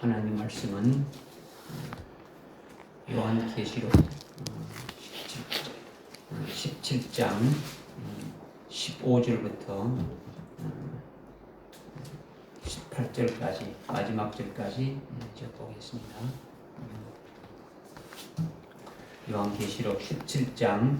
하나님 말씀은 요한계시록 17장 15절부터 18절까지 마지막 절까지 보겠습니다. 요한계시록 17장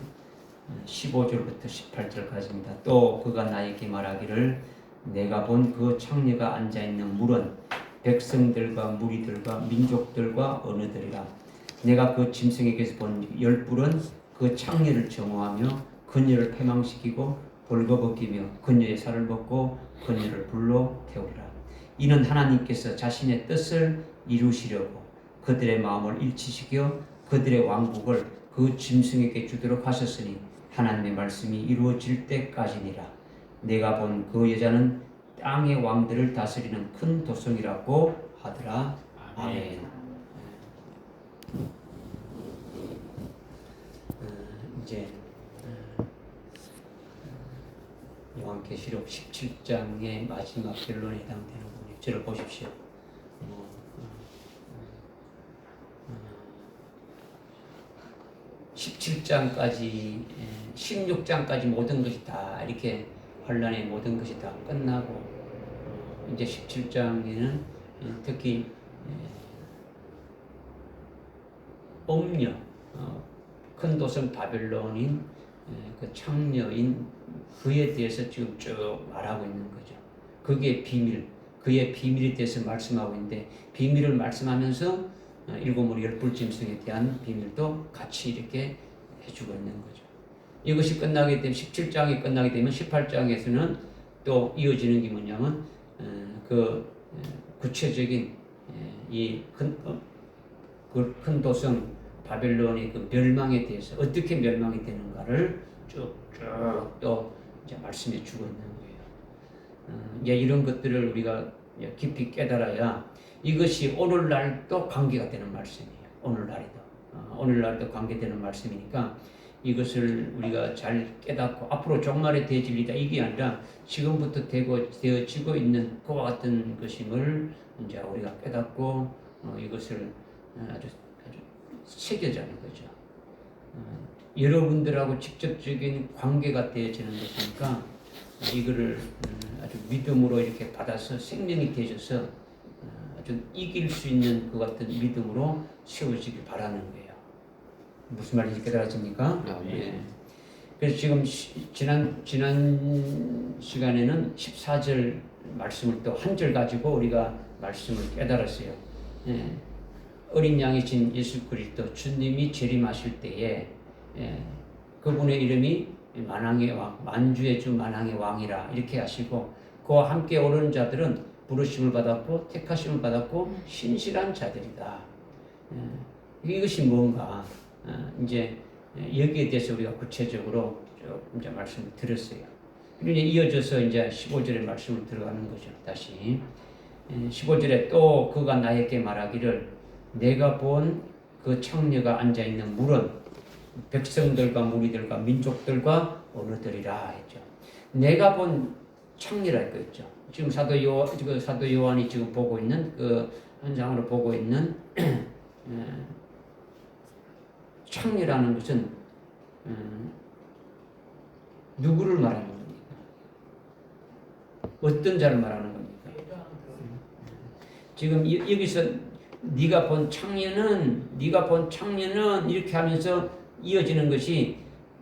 15절부터 18절까지입니다. 또 그가 나에게 말하기를 내가 본 그 창녀가 앉아있는 물은 백성들과 무리들과 민족들과 언어들이라. 내가 그 짐승에게서 본 열불은 그 창녀를 정오하며 그녀를 패망시키고 벌거벗기며 그녀의 살을 먹고 그녀를 불로 태우리라. 이는 하나님께서 자신의 뜻을 이루시려고 그들의 마음을 일치시켜 그들의 왕국을 그 짐승에게 주도록 하셨으니 하나님의 말씀이 이루어질 때까지니라. 내가 본 그 여자는 땅의 왕들을 다스리는 큰 도성이라고 하더라. 아멘. 이제 요한계시록 17장의 마지막 결론에 해당되는 부분이 저를 보십시오. 17장까지 16장까지 모든 것이 다 이렇게 환란의 모든 것이 다 끝나고 이제 17장에는 특히 음녀 큰 도성 바벨론인 그 창녀인 그에 대해서 지금 쭉 말하고 있는 거죠. 그게 비밀, 그의 비밀에 대해서 말씀하고 있는데 비밀을 말씀하면서 일곱머리 열불짐승에 대한 비밀도 같이 이렇게 해주고 있는 거죠. 이것이 끝나게 되면 17장이 끝나게 되면 18장에서는 또 이어지는 게 뭐냐면 그 구체적인 이 큰 도성 바벨론의 그 멸망에 대해서 어떻게 멸망이 되는가를 쭉쭉 또 이제 말씀해 주고 있는 거예요. 이제 이런 것들을 우리가 깊이 깨달아야 이것이 오늘날도 관계가 되는 말씀이에요. 오늘날도 관계되는 말씀이니까 이것을 우리가 잘 깨닫고 앞으로 종말의 대진리다 이게 아니라 지금부터 되어지고 있는 그와 같은 것임을 이제 우리가 깨닫고 이것을 아주 새겨자는 거죠. 여러분들하고 직접적인 관계가 되어지는 것이니까 이거를 아주 믿음으로 이렇게 받아서 생명이 되어져서 아주 이길 수 있는 그 같은 믿음으로 세워지길 바라는 거예요. 무슨 말인지 깨달아집니까? 네. 그래서 지금 지난 시간에는 14절 말씀을 또 한 절 가지고 우리가 말씀을 깨달았어요. 네. 어린 양이신 예수 그리스도 주님이 재림하실 때에 그분의 이름이 만왕의 왕, 만주의 주 만왕의 왕이라 이렇게 하시고 그와 함께 오르는 자들은 부르심을 받았고 택하심을 받았고 신실한 자들이다. 이것이 뭔가 이제 여기에 대해서 우리가 구체적으로 좀 이제 말씀을 드렸어요. 그리고 이제 이어져서 이제 15절의 말씀을 들어가는 거죠. 다시 15절에 또 그가 나에게 말하기를 내가 본 그 창녀가 앉아 있는 물은 백성들과 무리들과 민족들과 언어들이라 했죠. 내가 본 창녀라 했죠. 지금 사도 요한이 지금 보고 있는 그 현장으로 보고 있는 창녀라는 것은 누구를 말하는 겁니까? 어떤 자를 말하는 겁니까? 지금 여기서 네가 본 창녀는 이렇게 하면서 이어지는 것이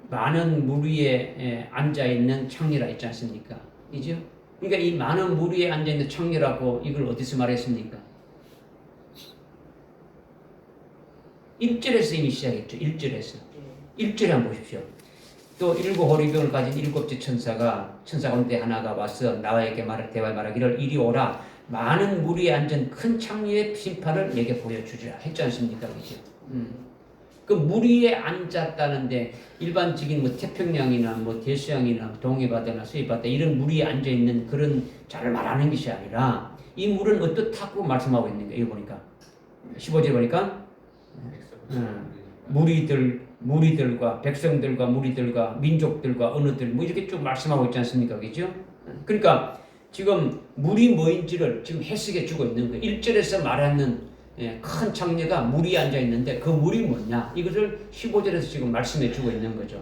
많은 물 위에 앉아 있는 창녀라 있지 않습니까? 그죠? 그러니까 이 많은 물 위에 앉아 있는 창녀라고 이걸 어디서 말했습니까? 1절에서 이미 시작했죠. 1절에 한번 보십시오. 또 일곱 호리병을 가진 일곱째 천사 가운데 하나가 와서 나에게 대화에 말하기를 이리 오라. 많은 물 위에 앉은 큰 창녀의 심판을 내게 보여주리라 했지 않습니까? 그죠? 그 물 위에 앉았다는데 일반적인 뭐 태평양이나 뭐 대서양이나 동해바다나 서해바다 이런 물 위에 앉아 있는 그런 자를 말하는 것이 아니라 이 물은 어떻다고 말씀하고 있는 거예요. 이거 보니까 15절 보니까 무리들과 백성들과 무리들과 민족들과 언어들 뭐 이렇게 쭉 말씀하고 있지 않습니까? 그죠? 그러니까 지금 물이 뭐인지를 지금 해석해 주고 있는 거예요. 1절에서 말하는 큰 창녀가 물이 앉아 있는데 그 물이 뭐냐? 이것을 15절에서 지금 말씀해 주고 있는 거죠.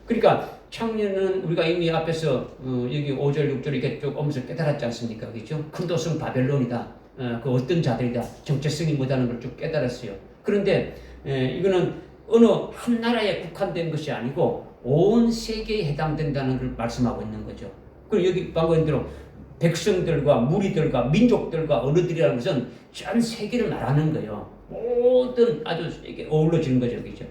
그러니까 창녀는 우리가 이미 앞에서 여기 5절, 6절 이렇게 쭉 오면서 깨달았지 않습니까? 그죠? 큰 도성 바벨론이다. 그 어떤 자들이다. 정체성이 뭐다는 걸 쭉 깨달았어요. 그런데 이거는 어느 한 나라에 국한된 것이 아니고 온 세계에 해당된다는 걸 말씀하고 있는 거죠. 그리고 여기 방금 대로 백성들과 무리들과 민족들과 어느들이라는 것은 전 세계를 말하는 거예요. 모든 아주 이게 어우러지는 거죠, 그죠?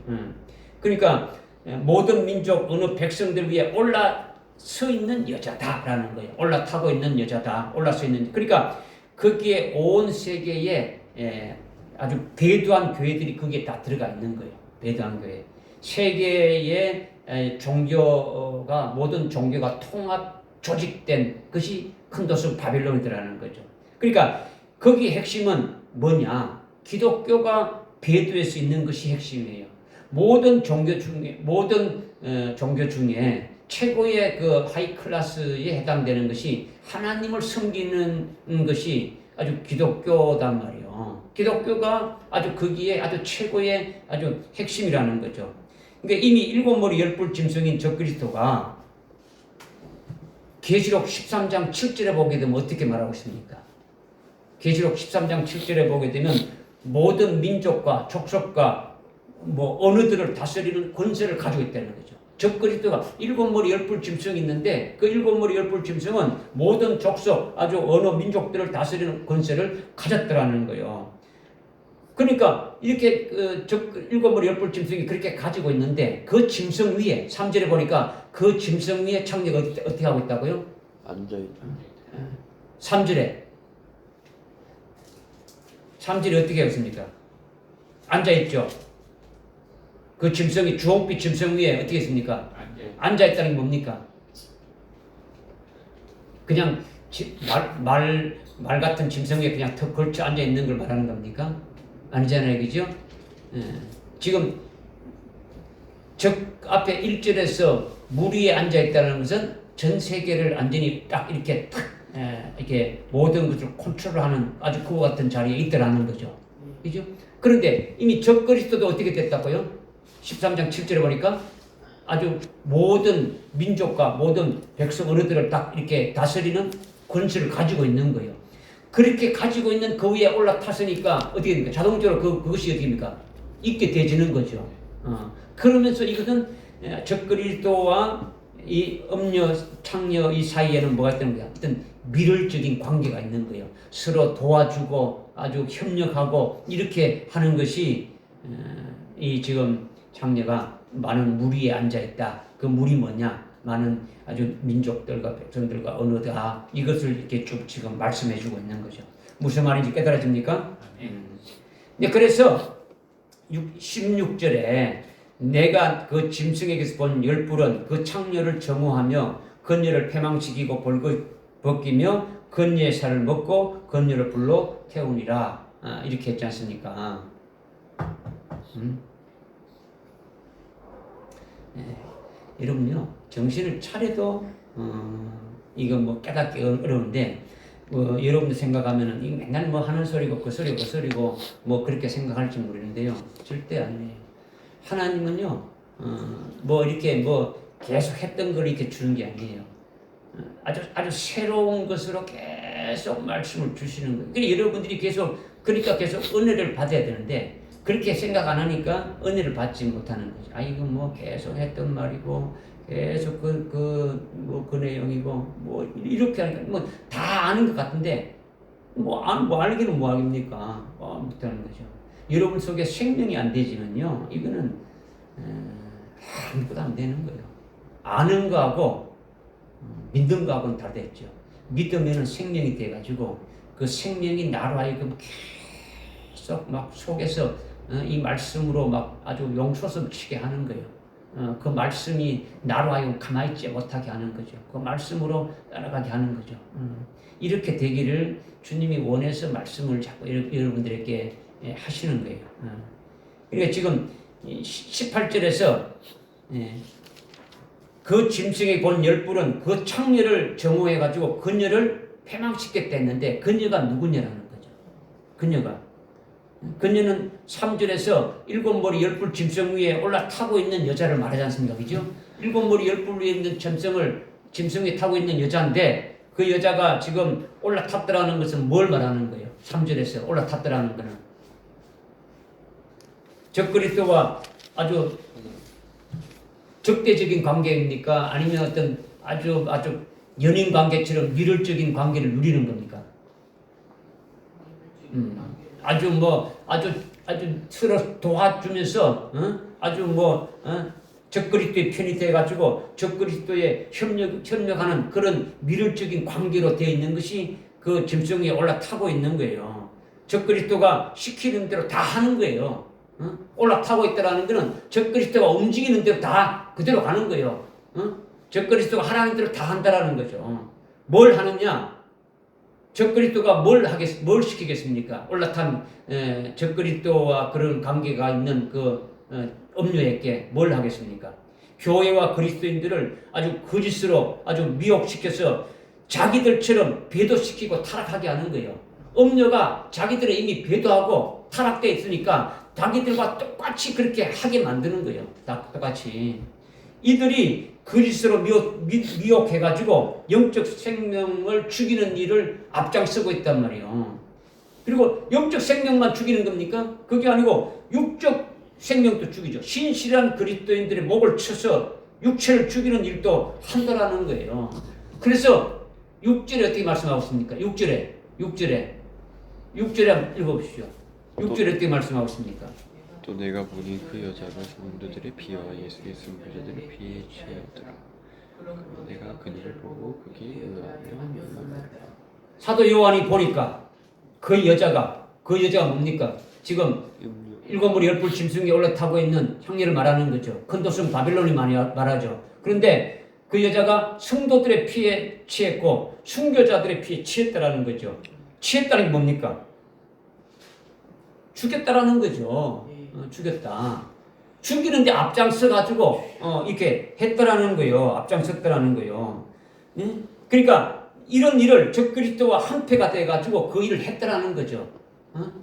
그러니까 모든 민족 어느 백성들 위에 올라서 있는 여자다라는 거예요. 올라타고 있는 여자다, 올라서 있는. 그러니까 거기에 온 세계에 아주 배도한 교회들이 거기에 다 들어가 있는 거예요. 배도한 교회. 세계의 종교가 모든 종교가 통합 조직된 것이 큰 도시 바빌론이라는 거죠. 그러니까 거기 핵심은 뭐냐? 기독교가 배도할 수 있는 것이 핵심이에요. 모든 종교 중에 최고의 그 하이 클래스에 해당되는 것이 하나님을 섬기는 것이 아주 기독교단 말이에요. 기독교가 아주 거기에 아주 최고의 아주 핵심이라는 거죠. 그러니까 이미 일곱 머리 열뿔 짐승인 적그리스도가 계시록 13장 7절에 보게 되면 어떻게 말하고 있습니까? 계시록 13장 7절에 보게 되면 모든 민족과 족속과 언어들을 다스리는 권세를 가지고 있다는 거죠. 적그리스도가 일곱 머리 열뿔 짐승이 있는데 그 일곱 머리 열뿔 짐승은 모든 족속 아주 언어 민족들을 다스리는 권세를 가졌더라는 거예요. 그러니까 이렇게 일곱 머리 열뿔 짐승이 그렇게 가지고 있는데 그 짐승 위에 3절에 보니까 그 짐승 위에 창녀가 어떻게 하고 있다고요? 앉아있다. 3절에 어떻게 했습니까? 앉아있죠. 그 짐승이 주홍빛 짐승 위에 어떻게 했습니까? 앉아있다는 게 뭡니까? 그냥 말 같은 짐승 위에 그냥 턱 걸쳐 앉아있는 걸 말하는 겁니까? 아니잖아요, 그죠? 지금 앞에 1절에서 물 위에 앉아있다는 것은 전 세계를 완전히 딱 이렇게 이렇게 모든 것을 컨트롤하는 아주 그와 같은 자리에 있더라는 거죠. 그죠? 그런데 이미 적그리스도도 어떻게 됐다고요? 13장 7절에 보니까 아주 모든 민족과 모든 백성 어느들을 딱 이렇게 다스리는 권세를 가지고 있는 거예요. 그렇게 가지고 있는 그 위에 올라탔으니까 어떻게 됩니까? 자동적으로 그것이 어떻게 됩니까? 있게 되지는 거죠. 그러면서 이것은 적그리스도와 이 음녀, 창녀 이 사이에는 뭐가 있다는 거야? 어떤 밀월적인 관계가 있는 거예요. 서로 도와주고 아주 협력하고 이렇게 하는 것이 이 지금 창녀가 많은 물 위에 앉아있다. 그 물이 뭐냐? 많은 아주 민족들과 백성들과 언어다. 이것을 이렇게 쭉 지금 말씀해주고 있는 거죠. 무슨 말인지 깨달아집니까? 그래서 16절에 내가 그 짐승에게서 본 열불은 그 창녀를 정오하며 건녀를 패망시키고 벗기며 건녀의 살을 먹고 건녀를 불로 태우니라. 이렇게 했지 않습니까? 여러분요, 정신을 차려도 이거 뭐 깨닫기 어려운데 여러분들 생각하면은 이거 맨날 뭐 하는 소리고 그 소리고 뭐 그렇게 생각할지 모르는데요, 절대 아니에요. 하나님은요, 뭐 이렇게 뭐 계속 했던 걸 이렇게 주는 게 아니에요. 아주 새로운 것으로 계속 말씀을 주시는 거예요. 그러니까 여러분들이 계속 은혜를 받아야 되는데 그렇게 생각 안 하니까 은혜를 받지 못하는 거죠. 이거 뭐 계속 했던 말이고 계속 그 내용이고 뭐 이렇게 하니까 뭐 다 아는 것 같은데 뭐 알기는 뭐 알겠습니까? 못하는 거죠. 여러분 속에 생명이 안 되지만요, 이거는 아무것도 안 되는 거예요. 아는 거하고 믿는 거하고는 다르겠죠. 믿으면 생명이 돼가지고 그 생명이 나로 하여금 계속 막 속에서 이 말씀으로 막 아주 용솟음 치게 하는 거예요. 그 말씀이 나로 하여금 가만히 있지 못하게 하는 거죠. 그 말씀으로 따라가게 하는 거죠. 이렇게 되기를 주님이 원해서 말씀을 자꾸 여러분들에게 하시는 거예요. 그러니까 지금 18절에서 그 짐승이 본 열불은 그 창녀를 정오해가지고 그녀를 패망시켰다 했는데 그녀가 누구냐라는 거죠. 그녀는 3절에서 7머리 10뿔 짐승 위에 올라타고 있는 여자를 말하지 않습니까? 그죠? 7머리 10뿔 위에 있는 짐승 위에 타고 있는 여자인데 그 여자가 지금 올라탔더라는 것은 뭘 말하는 거예요? 3절에서 올라탔더라는 거는 적그리스도와 아주 적대적인 관계입니까? 아니면 어떤 아주 연인 관계처럼 밀월적인 관계를 누리는 겁니까? 아주 서로 도와주면서 적그리스도의 편이 돼가지고 적그리스도에 협력하는 그런 밀월적인 관계로 되어 있는 것이 그 짐승 위에 올라타고 있는 거예요. 적그리스도가 시키는 대로 다 하는 거예요. 올라타고 있다라는 것은 적그리스도가 움직이는 대로 다 그대로 가는 거예요. 적그리스도가 하라는 대로 다 한다라는 거죠. 뭘 하느냐? 적그리스도가 뭘 시키겠습니까? 올라탄 적그리스도와 그런 관계가 있는 그 음료에게 뭘 하겠습니까? 교회와 그리스도인들을 아주 거짓으로 아주 미혹시켜서 자기들처럼 배도시키고 타락하게 하는 거예요. 음료가 자기들은 이미 배도하고 타락되어 있으니까 자기들과 똑같이 그렇게 하게 만드는 거예요. 똑같이. 이들이 그리스도로 미혹해가지고 영적 생명을 죽이는 일을 앞장서고 있단 말이에요. 그리고 영적 생명만 죽이는 겁니까? 그게 아니고 육적 생명도 죽이죠. 신실한 그리스도인들의 목을 쳐서 육체를 죽이는 일도 한다라는 거예요. 그래서 6절에 어떻게 말씀하고 있습니까? 6절에 한번 읽어보시죠. 6절에 어떻게 말씀하고 있습니까? 또 내가 보니 그 여자가 성도들의 피와 예수의 순교자들의 피에 취하였더라. 내가 그녀를 보고 그게 의하며 사도 요한이 보니까 그 여자가 뭡니까? 지금 7머리 10뿔 짐승 위에 올라타고 있는 형제를 말하는 거죠. 큰도승 바빌론이 말하죠. 그런데 그 여자가 성도들의 피에 취했고 순교자들의 피에 취했다라는 거죠. 취했다는 게 뭡니까? 죽였다라는 거죠. 죽였다. 죽이는데 앞장서가지고 이렇게 했다라는 거예요. 앞장섰다라는 거예요. 그러니까 이런 일을 적그리스도와 한패가 돼가지고 그 일을 했다라는 거죠.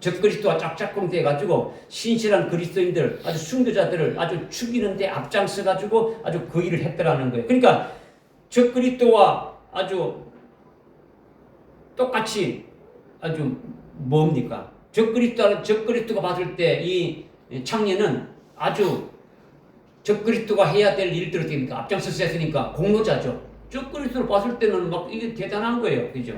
적그리스도와 짝짝꿍 돼가지고 신실한 그리스도인들, 아주 순교자들을 아주 죽이는데 앞장서가지고 아주 그 일을 했다라는 거예요. 그러니까 적그리스도와 아주 똑같이 아주 뭡니까? 적그리스도가 봤을 때 이 창녀는 아주 적그리스도가 해야 될 일들을 됩니까? 앞장서서 했으니까 공로자죠. 적그리스도를 봤을 때는 막 이게 대단한 거예요. 그죠?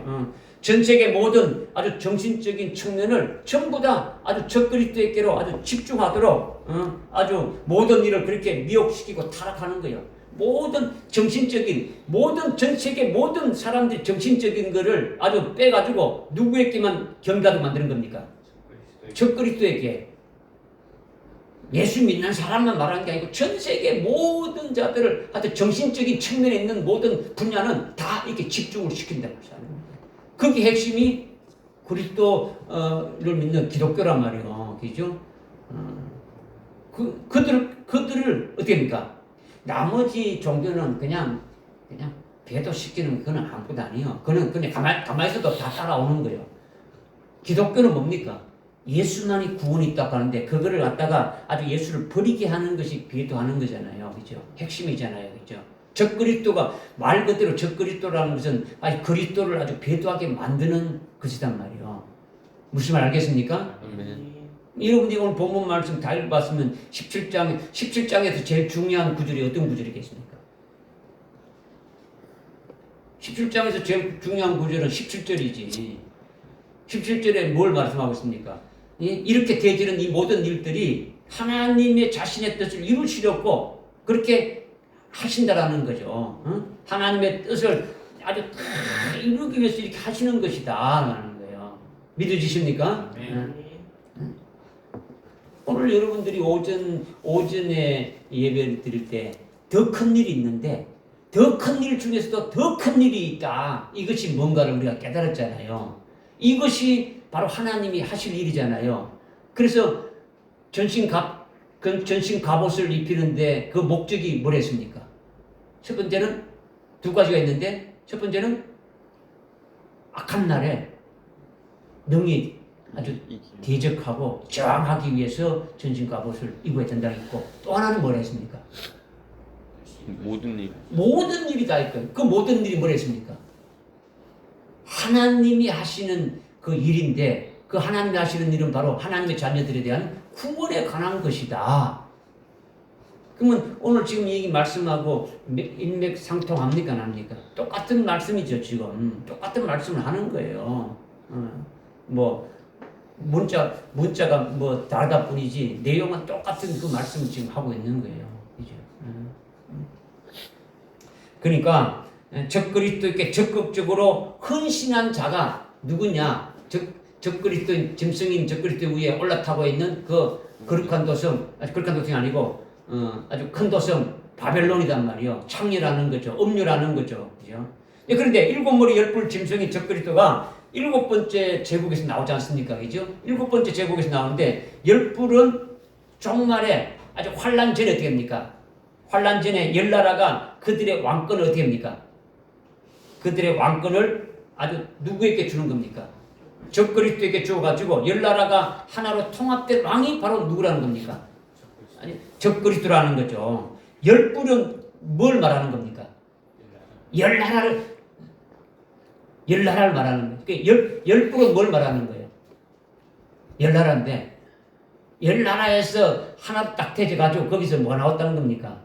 전 세계 모든 아주 정신적인 측면을 전부 다 아주 적그리스도에게로 아주 집중하도록 아주 모든 일을 그렇게 미혹시키고 타락하는 거예요. 모든 전 세계 모든 사람들이 정신적인 거를 아주 빼가지고 누구에게만 경가도 만드는 겁니까? 적그리스도에게. 예수 믿는 사람만 말하는 게 아니고 전 세계 모든 자들을 아주 정신적인 측면에 있는 모든 분야는 다 이렇게 집중을 시킨다는 거죠. 그게 핵심이 그리스도를 믿는 기독교란 말이에요. 그죠? 그들을 어떻게 합니까? 나머지 종교는 그냥 배도시키는 그건 아무것도 아니에요. 그는 그냥 가만히 있어도 다 따라오는 거예요. 기독교는 뭡니까? 예수만이 구원이 있다고 하는데 그거를 갖다가 아주 예수를 버리게 하는 것이 배도하는 거잖아요. 그죠? 핵심이잖아요. 그죠? 적그리스도가 말 그대로 적그리스도라는 것은 아주 그리스도를 아주 배도하게 만드는 것이단 말이에요. 무슨 말 알겠습니까? 여러분들이 오늘 본문 말씀 다 읽어봤으면 17장에서 제일 중요한 구절이 어떤 구절이겠습니까? 17장에서 제일 중요한 구절은 17절이지. 17절에 뭘 말씀하고 있습니까? 이렇게 되어지는 이 모든 일들이 하나님의 자신의 뜻을 이루시려고 그렇게 하신다라는 거죠. 하나님의 뜻을 아주 다 이루기 위해서 이렇게 하시는 것이다 라는 거예요. 믿어지십니까? 오늘 여러분들이 오전에 예배를 드릴 때 더 큰 일이 있는데 더 큰 일 중에서도 더 큰 일이 있다. 이것이 뭔가를 우리가 깨달았잖아요. 이것이 바로 하나님이 하실 일이잖아요. 그래서 전신 갑옷을 입히는데 그 목적이 뭐랬습니까? 첫 번째는 두 가지가 있는데 첫 번째는 악한 날에 능히 아주 대적하고 저항하기 위해서 전신 갑옷을 입어야 된다는 있고, 또 하나는 뭐라 했습니까? 모든 일이 다 있고, 그 모든 일이 뭐라 했습니까? 하나님이 하시는 그 일인데, 그 하나님이 하시는 일은 바로 하나님의 자녀들에 대한 구원에 관한 것이다. 그러면 오늘 지금 이 말씀하고 인맥상통합니까, 안 합니까? 똑같은 말씀이죠. 지금 똑같은 말씀을 하는 거예요. 뭐 문자가 뭐 다르다 뿐이지 내용은 똑같은 그 말씀을 지금 하고 있는 거예요. 그죠? 그러니까 적그리스도께 적극적으로 헌신한 자가 누구냐? 적그리스도인 짐승인 적그리스도 위에 올라타고 있는 그 거룩한 도성, 거룩한 도성이 아니고 아주 큰 도성 바벨론이단 말이요. 창녀라는 거죠. 음료라는 거죠. 그죠? 그런데 일곱 머리 열불 짐승인 적그리스도가 일곱 번째 제국에서 나오지 않습니까? 그죠? 일곱 번째 제국에서 나오는데 열불은 종말에 아주 환란 전에 어떻게 합니까? 환란 전에 열나라가 그들의 왕권을 어떻게 합니까? 그들의 왕권을 아주 누구에게 주는 겁니까? 적그리스도에게 주어가지고 열나라가 하나로 통합된 왕이 바로 누구라는 겁니까? 아니, 적그리스도라는 거죠. 열불은 뭘 말하는 겁니까? 열나라를 말하는 거예요. 열불은 뭘 말하는 거예요? 열나라인데 열나라에서 하나 딱 태져가지고 거기서 뭐가 나왔다는 겁니까?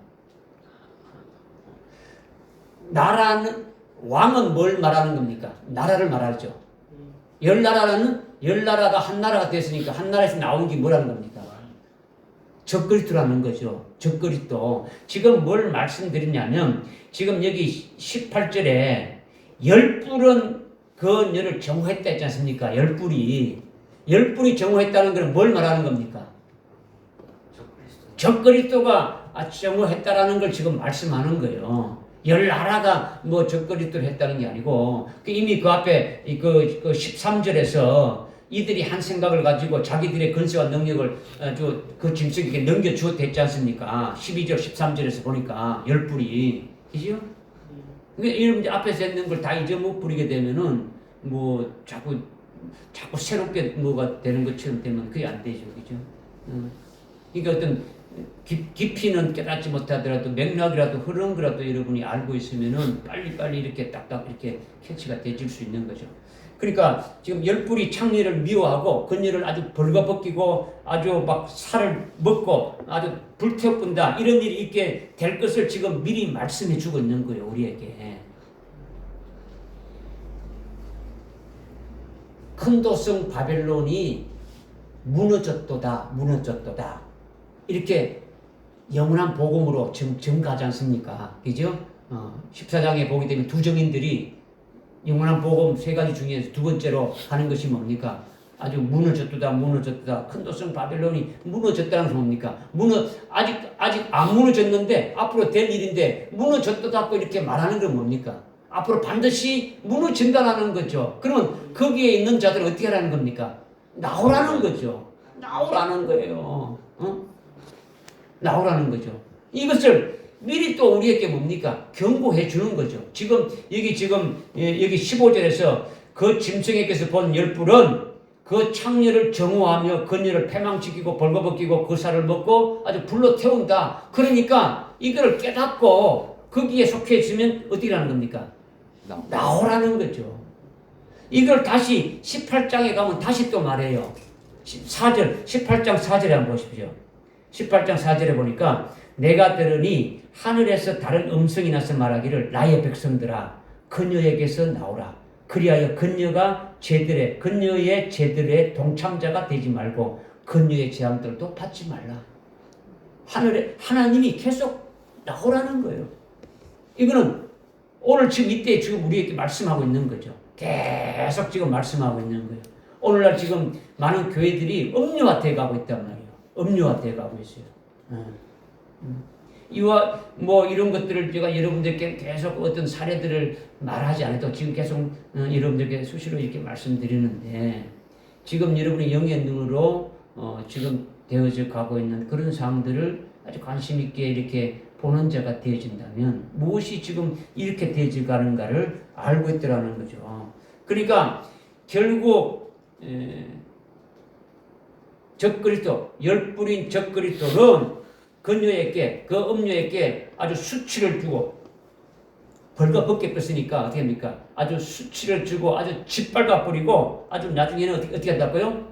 나라는 왕은 뭘 말하는 겁니까? 나라를 말하죠. 열나라가 한 나라가 됐으니까 한 나라에서 나온 게 뭐라는 겁니까? 적그리스도라는 거죠. 적그리스도. 지금 뭘 말씀드리냐면 지금 여기 18절에 열불은 그녀를 정오했다 했지 않습니까? 열불이 정오했다는 것은 뭘 말하는 겁니까? 적그리스도가 정오했다라는 걸 지금 말씀하는 거예요. 열나라가 뭐 적그리스도를 했다는 게 아니고 이미 그 앞에 그 13절에서 이들이 한 생각을 가지고 자기들의 근세와 능력을 아주 그 짐승에게 넘겨주었다 했지 않습니까? 12절 13절에서 보니까 열불이 그죠? 이런 앞에서 했는 걸 다 잊어버리게 되면은 뭐 자꾸 새롭게 뭐가 되는 것처럼 되면 그게 안 되죠, 그죠? 그러니까 어떤 깊이는 깨닫지 못하더라도 맥락이라도 흐르는 거라도 여러분이 알고 있으면은 빨리 이렇게 딱딱 이렇게 캐치가 되질 수 있는 거죠. 그러니까 지금 열불이 창녀를 미워하고 그녀를 아주 벌거벗기고 아주 막 살을 먹고 아주 불태워본다 이런 일이 있게 될 것을 지금 미리 말씀해 주고 있는 거예요, 우리에게. 큰 도성 바벨론이 무너졌도다 이렇게 영원한 복음으로 증가하지 않습니까? 그죠? 14장에 보게 되면 두 정인들이 영원한 복음 세 가지 중에서 두 번째로 하는 것이 뭡니까? 아주 무너졌도다. 큰 도성 바벨론이 무너졌다는 것은 뭡니까? 아직 안 무너졌는데 앞으로 될 일인데 무너졌도다 이렇게 말하는 건 뭡니까? 앞으로 반드시 무너진다는 거죠. 그러면 거기에 있는 자들은 어떻게 하라는 겁니까? 나오라는 거죠. 나오라는 거예요. 나오라는 거죠. 이것을 미리 또 우리에게 뭡니까? 경고해 주는 거죠. 여기 15절에서 그 짐승에게서 본 열불은 그 창녀를 정오하며 그녀를 패망시키고 벌거벗기고 그 살을 먹고 아주 불로 태운다. 그러니까 이거를 깨닫고 거기에 속해 있으면 어떻게 하는 겁니까? 나오라는 거죠. 이걸 다시 18장에 가면 다시 또 말해요. 18장 4절에 한번 보십시오. 18장 4절에 보니까 내가 들으니 하늘에서 다른 음성이 나서 말하기를 나의 백성들아 그녀에게서 나오라. 그리하여 그녀의 죄들의 동참자가 되지 말고 그녀의 재앙들도 받지 말라. 하나님이 계속 나오라는 거예요. 이거는 오늘 이때 우리에게 말씀하고 있는 거죠. 계속 지금 말씀하고 있는 거예요. 오늘날 지금 많은 교회들이 음료화돼 가고 있단 말이에요. 음료화돼 가고 있어요. 이와 뭐 이런 것들을 제가 여러분들께 계속 어떤 사례들을 말하지 않아도 지금 계속 여러분들께 수시로 이렇게 말씀드리는데 지금 여러분의 영의 눈으로 지금 되어져 가고 있는 그런 상황들을 아주 관심 있게 이렇게 보는 자가 되어진다면 무엇이 지금 이렇게 되어져 가는가를 알고 있더라는 거죠. 그러니까 결국 적그리스도, 열뿌린 적그리스도는 그녀에게, 그 음녀에게 아주 수치를 주고, 벌거벗게 뺐으니까 어떻게 합니까? 아주 수치를 주고 아주 짓밟아 버리고 아주 나중에는 어떻게 한다고요?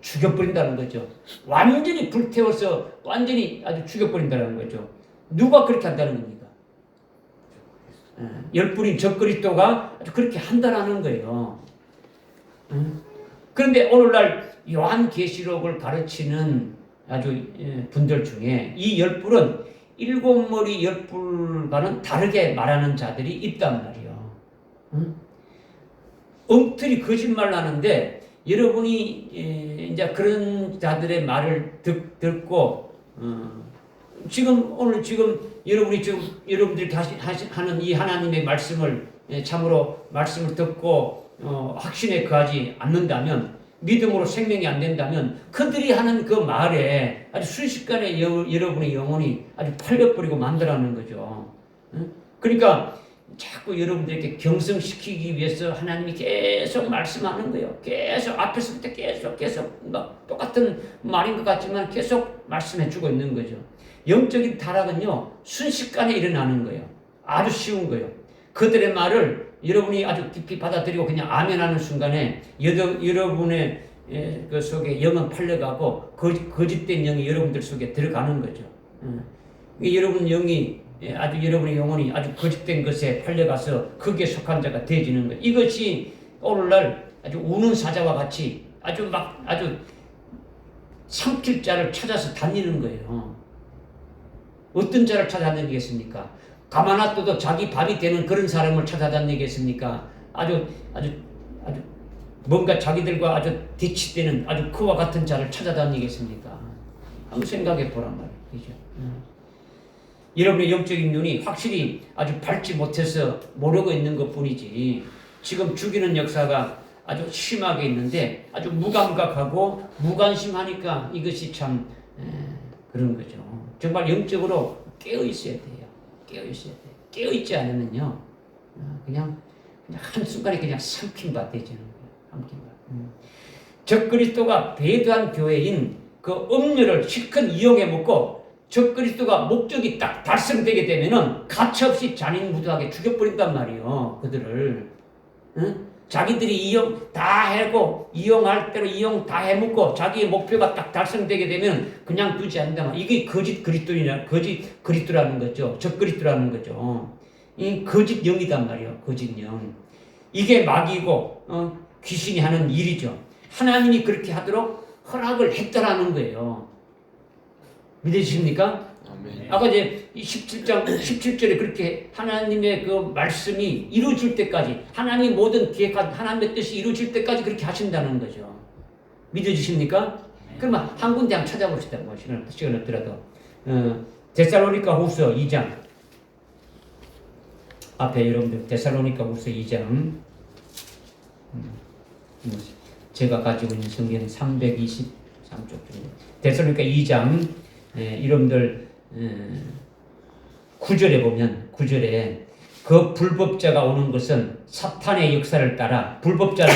죽여버린다는 거죠. 완전히 불태워서 완전히 아주 죽여버린다는 거죠. 누가 그렇게 한다는 겁니까? 열뿌린 적그리스도가 아주 그렇게 한다는 거예요. 그런데 오늘날 요한계시록을 가르치는 아주 분들 중에 이 열불은 일곱 머리 열불과는 다르게 말하는 자들이 있단 말이에요. 엉터리 거짓말 하는데 여러분이 이제 그런 자들의 말을 듣고 여러분들이 다시 하는 이 하나님의 말씀을 참으로 말씀을 듣고 확신에 거하지 않는다면, 믿음으로 생명이 안 된다면 그들이 하는 그 말에 아주 순식간에 여러분의 영혼이 아주 팔려버리고 만들어내는 거죠. 그러니까 자꾸 여러분들에게 경성시키기 위해서 하나님이 계속 말씀하는 거예요. 계속 앞에서부터 계속 막 똑같은 말인 것 같지만 계속 말씀해주고 있는 거죠. 영적인 타락은요 순식간에 일어나는 거예요. 아주 쉬운 거예요. 그들의 말을 여러분이 아주 깊이 받아들이고 그냥 아멘하는 순간에 여러분의 그 속에 영은 팔려가고 거짓된 영이 여러분들 속에 들어가는 거죠. 여러분 영이 아주 여러분의 영혼이 아주 거짓된 것에 팔려가서 거기에 속한 자가 되어지는 거예요. 이것이 오늘날 아주 우는 사자와 같이 아주 삼킬 자를 찾아서 다니는 거예요. 어떤 자를 찾아다니겠습니까? 가만 놔둬도 자기 밥이 되는 그런 사람을 찾아다니겠습니까? 아주 뭔가 자기들과 아주 대치되는 아주 그와 같은 자를 찾아다니겠습니까? 한번 생각해 보란 말이죠. 여러분의 영적인 눈이 확실히 아주 밝지 못해서 모르고 있는 것 뿐이지, 지금 죽이는 역사가 아주 심하게 있는데 아주 무감각하고 무관심하니까 이것이 참 그런 거죠. 정말 영적으로 깨어 있어야 돼요. 깨어 있지 않으면요, 그냥 한순간에 그냥 삼킨바 되지는 거예요. 적그리스도가 배도한 교회인 그 음료를 실컷 이용해 먹고 적그리스도가 목적이 딱 달성되게 되면은 가차없이 잔인무도하게 죽여버린단 말이에요. 그들을. 자기들이 이용 다 하고 이용할 대로 이용 다 해먹고 자기의 목표가 딱 달성되게 되면 그냥 두지 않는다. 이게 거짓 그리스도라는 거죠. 적그리스도라는 거죠. 이 거짓 영이단 말이에요. 거짓 영. 이게 마귀고 귀신이 하는 일이죠. 하나님이 그렇게 하도록 허락을 했다라는 거예요. 믿으십니까? 아까 이제 17절에 그렇게 하나님의 그 말씀이 이루어질 때까지, 하나님이 모든 계획한 하나님의 뜻이 이루어질 때까지 그렇게 하신다는 거죠. 믿어주십니까? 그러면 한 군데 한번 찾아봅시다. 뭐 시간 없더라도. 데살로니가 후서 2장. 앞에 여러분들 데살로니가 후서 2장. 제가 가지고 있는 성경 323쪽 중에 데살로니가 2장. 여러분들 9절에 보면 9절에 그 불법자가 오는 것은 사탄의 역사를 따라, 불법자는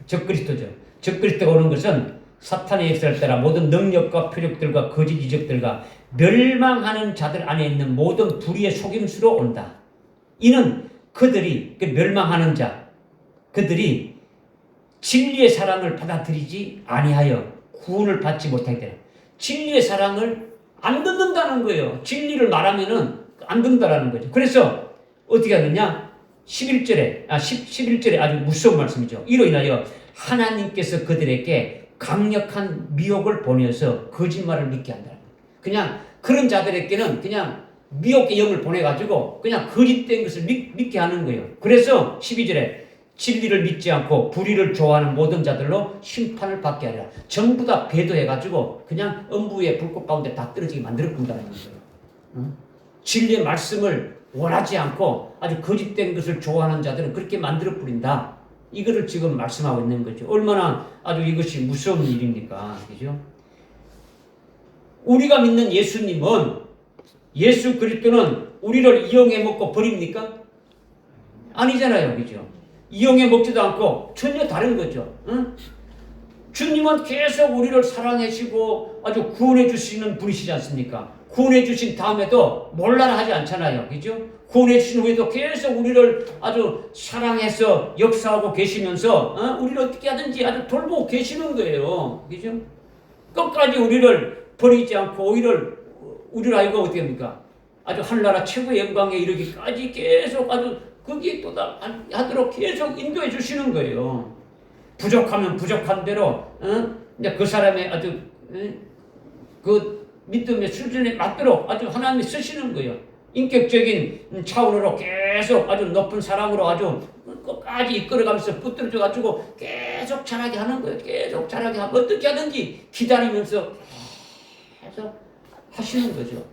적그리스도죠. 적그리스도가 오는 것은 사탄의 역사를 따라 모든 능력과 표적들과 거짓 이적들과 멸망하는 자들 안에 있는 모든 불의의 속임수로 온다. 이는 그들이, 그 멸망하는 자, 그들이 진리의 사랑을 받아들이지 아니하여 구원을 받지 못하게 되라. 진리의 사랑을 안 듣는다는 거예요. 진리를 말하면은 안 듣는다라는 거죠. 그래서 어떻게 하느냐? 11절에 아주 무서운 말씀이죠. 이로 인하여 하나님께서 그들에게 강력한 미혹을 보내서 거짓말을 믿게 한다. 그냥 그런 자들에게는 그냥 미혹의 영을 보내가지고 그냥 거짓된 것을 믿게 하는 거예요. 그래서 12절에 진리를 믿지 않고 불의를 좋아하는 모든 자들로 심판을 받게 하리라. 전부 다 배도해가지고 그냥 음부의 불꽃 가운데 다 떨어지게 만들어본다는 거예요. 진리의 말씀을 원하지 않고 아주 거짓된 것을 좋아하는 자들은 그렇게 만들어버린다. 이거를 지금 말씀하고 있는 거죠. 얼마나 아주 이것이 무서운 일입니까? 그죠? 우리가 믿는 예수님은, 예수 그리스도는 우리를 이용해 먹고 버립니까? 아니잖아요. 그죠? 이용해 먹지도 않고 전혀 다른 거죠. 응? 주님은 계속 우리를 사랑하시고 아주 구원해 주시는 분이시지 않습니까? 구원해 주신 다음에도 몰라라 하지 않잖아요. 그죠? 구원해 주신 후에도 계속 우리를 아주 사랑해서 역사하고 계시면서 우리를 어떻게 하든지 아주 돌보고 계시는 거예요. 그죠? 끝까지 우리를 버리지 않고 우리를 알고 어떻게 합니까? 아주 하늘나라 최고의 영광에 이르기까지 계속 아주 거기에 도달하도록 계속 인도해 주시는 거예요. 부족하면 부족한 대로 이제 그 사람의 아주 그 믿음의 수준에 맞도록 아주 하나님이 쓰시는 거예요. 인격적인 차원으로 계속 아주 높은 사랑으로 아주 끝까지 이끌어가면서 붙들어줘 가지고 계속 자라게 하는 거예요. 계속 자라게 하고 어떻게 하든지 기다리면서 계속 하시는 거죠.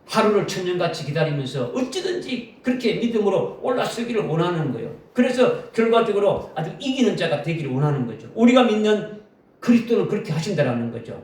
하루를 천년같이 기다리면서 어찌든지 그렇게 믿음으로 올라서기를 원하는 거예요. 그래서 결과적으로 아주 이기는 자가 되기를 원하는 거죠. 우리가 믿는 그리스도는 그렇게 하신다라는 거죠.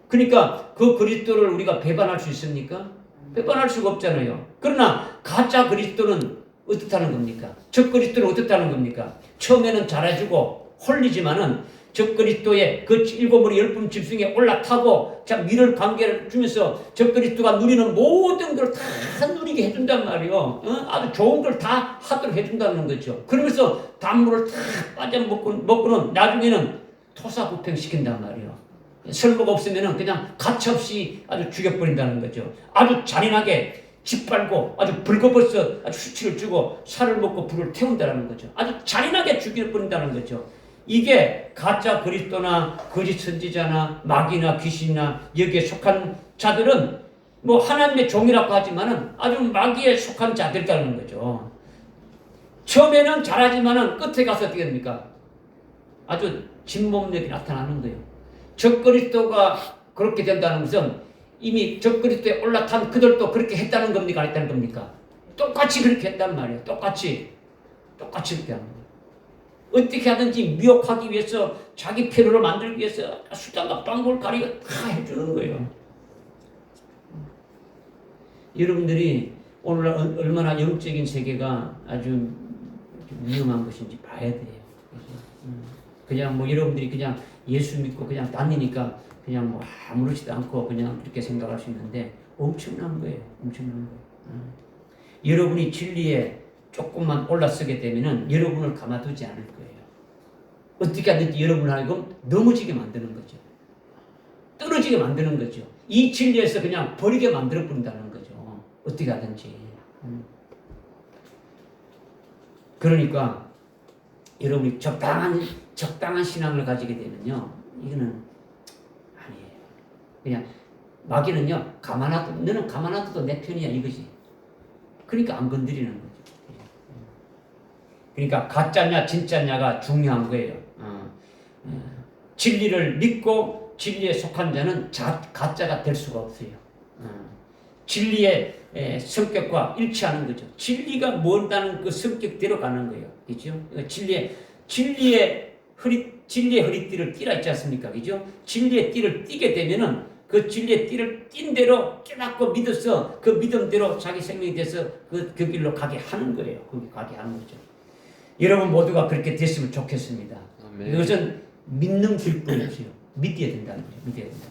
그러니까 그 그리스도를 우리가 배반할 수 있습니까? 배반할 수가 없잖아요. 그러나 가짜 그리스도는 어떻다는 겁니까? 적 그리스도는 어떻다는 겁니까? 처음에는 잘해주고 홀리지만은 적 그리스도의 그 일곱 머리 열품 짐승에 올라타고 자 밀을 관계를 주면서 적 그리스도가 누리는 모든 걸 다 누리게 해준단 말이요. 아주 좋은 걸 다 하도록 해준다는 거죠. 그러면서 단물을 다 빠져 먹고는 나중에는 토사구팽시킨단 말이요. 설모가 없으면은 그냥 가차없이 아주 죽여버린다는 거죠. 아주 잔인하게 짓밟고 아주 불거벗어 아주 수치를 주고 살을 먹고 불을 태운다는 거죠. 아주 잔인하게 죽여버린다는 거죠. 이게 가짜 그리스도나 거짓 선지자나 마귀나 귀신이나 여기에 속한 자들은 뭐 하나님의 종이라고 하지만은 아주 마귀에 속한 자들이라는 거죠. 처음에는 잘하지만은 끝에 가서 어떻게 됩니까? 아주 진몸력이 나타나는 거예요. 적 그리스도가 그렇게 된다는 것은 이미 적 그리스도에 올라탄 그들도 그렇게 했다는 겁니까? 안 했다는 겁니까? 똑같이 그렇게 했단 말이에요. 똑같이 그렇게 하는 거예요. 어떻게 하든지 미혹하기 위해서 자기 필요를 만들기 위해서 수단과 방법을 가리고 다 해주는 거예요. 여러분들이 오늘 얼마나 영적인 세계가 아주 위험한 것인지 봐야 돼요. 그냥 뭐 여러분들이 그냥 예수 믿고 그냥 다니니까 그냥 뭐 아무렇지도 않고 그냥 그렇게 생각할 수 있는데 엄청난 거예요. 엄청난 거예요. 여러분이 진리에 조금만 올라서게 되면은 여러분을 가만두지 않을 거예요. 어떻게 하든지 여러분을 하여금 넘어지게 만드는 거죠. 떨어지게 만드는 거죠. 이 진리에서 그냥 버리게 만들어 버린다는 거죠. 어떻게 하든지. 그러니까 여러분이 적당한 신앙을 가지게 되면요, 이거는 아니에요. 그냥 마귀는요, 너는 가만놔도 내 편이야 이거지. 그러니까 안 건드리는 거죠. 그러니까 가짜냐 진짜냐가 중요한 거예요. 진리를 믿고 진리에 속한 자는 가짜가 될 수가 없어요. 진리의 성격과 일치하는 거죠. 진리가 뭔다는 그 성격대로 가는 거예요. 그죠? 진리의 허리띠를 띠라 있지 않습니까? 그죠? 진리의 띠를 띠게 되면은 그 진리의 띠를 띈 대로 깨닫고 믿어서 그 믿음대로 자기 생명이 돼서 그 길로 가게 하는 거예요. 거기 가게 하는 거죠. 여러분 모두가 그렇게 됐으면 좋겠습니다. 아멘. 이것은 믿는 길뿐이죠. 믿어야 된다는 거죠. 믿어야 된다.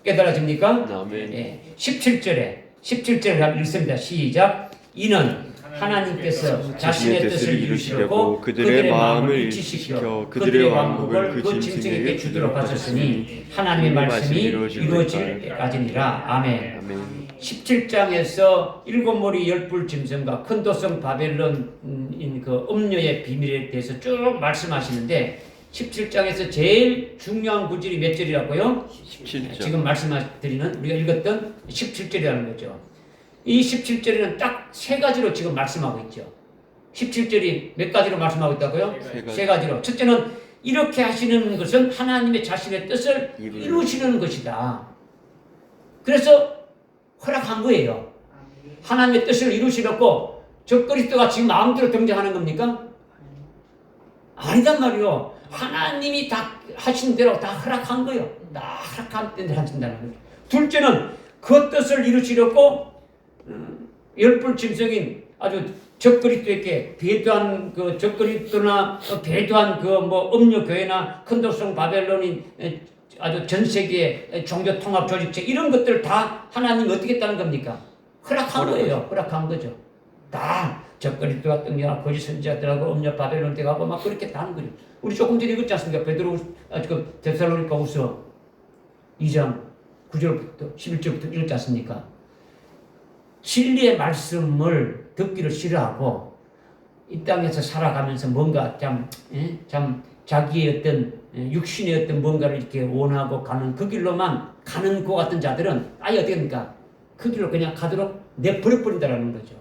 깨달아집니까? 아멘. 예. 17절에 읽습니다. 시작. 이는 하나님께서 자신의 뜻을 이루시려고 그들의 마음을 일치시켜 그들의 왕국을 그 짐승에게 주도록 하셨으니 하나님의 말씀이 이루어질 때까지니라. 아멘. 17장에서 일곱 머리 열불 짐승과 큰 도성 바벨론인 그 음녀의 비밀에 대해서 쭉 말씀하시는데 17장에서 제일 중요한 구절이 몇 절이라고요? 17절. 지금 말씀드리는 우리가 읽었던 17절이라는 거죠. 이 17절에는 딱 세 가지로 지금 말씀하고 있죠. 17절이 몇 가지로 말씀하고 있다고요? 세 가지로. 첫째는 이렇게 하시는 것은 하나님의 자신의 뜻을 이루시는 것이다. 그래서 허락한 거예요. 하나님의 뜻을 이루시려고 저 그리스도가 지금 마음대로 등장하는 겁니까? 아니단 말이요. 하나님이 다 하신 대로 다 허락한 거예요. 다 허락한 대로 하신다는 거예요. 둘째는 그 뜻을 이루시려고 열불 짐승인 아주 적그리스도에게 배도한 그 적그리스도나 배도한 그 뭐 음료 교회나 큰도성 바벨론인 아주 전 세계의 종교 통합 조직체 이런 것들 다 하나님이 어떻게 했다는 겁니까? 허락한 거예요. 허락한 거죠. 다 적그리스도 같은 경우나 거짓 선지자들하고 음료 바벨론 때 가고 막 그렇게 다 하는 거죠. 우리 조금 전에 읽었지 않습니까? 베드로 그 데살로니가후서 2장 9절부터 11절부터 읽었지 않습니까? 진리의 말씀을 듣기를 싫어하고 이 땅에서 살아가면서 뭔가 참 자기의 어떤 육신의 어떤 뭔가를 이렇게 원하고 가는 그 길로만 가는 것 같은 자들은 아예 어떻게 됩니까? 그 길로 그냥 가도록 내버려버린다라는 거죠.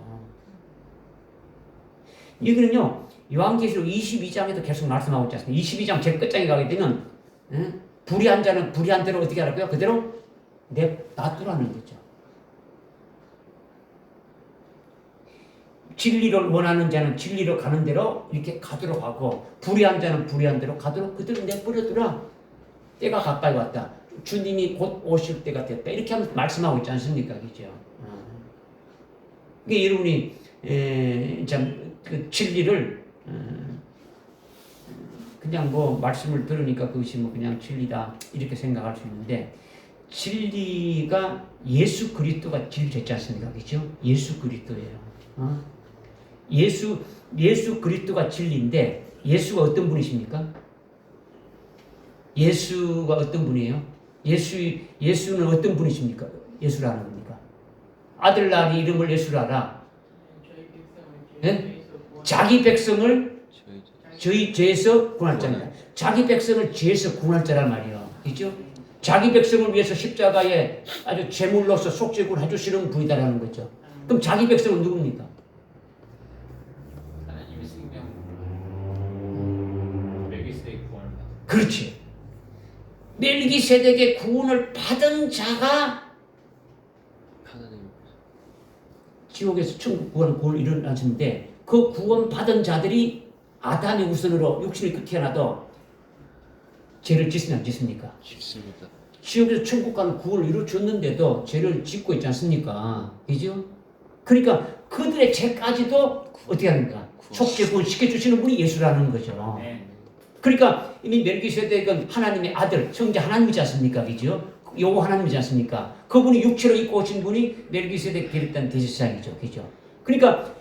이거는요, 요한계시록 22장에도 계속 말씀하고 있지 않습니까? 22장 제일 끝장에 가게 되면, 불의한 자는 불의한 대로 어떻게 하라고요? 그대로 놔두라는 거죠. 진리를 원하는 자는 진리로 가는 대로 이렇게 가도록 하고, 불의한 자는 불의한 대로 가도록 그대로 내버려두라. 때가 가까이 왔다. 주님이 곧 오실 때가 됐다. 이렇게 하면서 말씀하고 있지 않습니까? 그죠? 그게 여러분이, 그 진리를, 그냥 뭐 말씀을 들으니까 그것이 뭐 그냥 진리다. 이렇게 생각할 수 있는데, 진리가 예수 그리스도가 진리됐지 않습니까? 그죠? 예수 그리스도예요. 예수 그리스도가 진리인데, 예수가 어떤 분이십니까? 예수가 어떤 분이에요? 예수는 어떤 분이십니까? 예수라는 겁니까? 아들 낳으니 이름을 예수라라. 네? 자기 백성을 저희 죄에서 구할 자입니다. 자기 백성을 죄에서 구할 자란 말이에요. 그죠? 자기 백성을 위해서 십자가에 아주 제물로서 속죄를 해주시는 분이다라는 거죠. 그럼 자기 백성은 누굽니까? 하나님의 생명, 멜기세덱 구원을 받은. 그렇지. 멜기세덱의 구원을 받은 자가 하나님 지옥에서 천국 구원을 이뤄나는데 그 구원 받은 자들이 아담의 우선으로 육신이 끝에 나도 죄를 짓으면 안 짓습니까? 쉽습니다. 지옥에서 천국 가는 구원을 이루어줬는데도 죄를 짓고 있지 않습니까? 그죠? 그러니까 그들의 죄까지도 어떻게 합니까? 속죄 구원 시켜주시는 분이 예수라는 거죠. 네. 그러니까 이미 멜기세덱은 하나님의 아들, 성자 하나님이지 않습니까? 그죠? 요거 하나님이지 않습니까? 그분이 육체로 입고 오신 분이 멜기세덱 비롯한 대제사장이죠. 그죠? 그러니까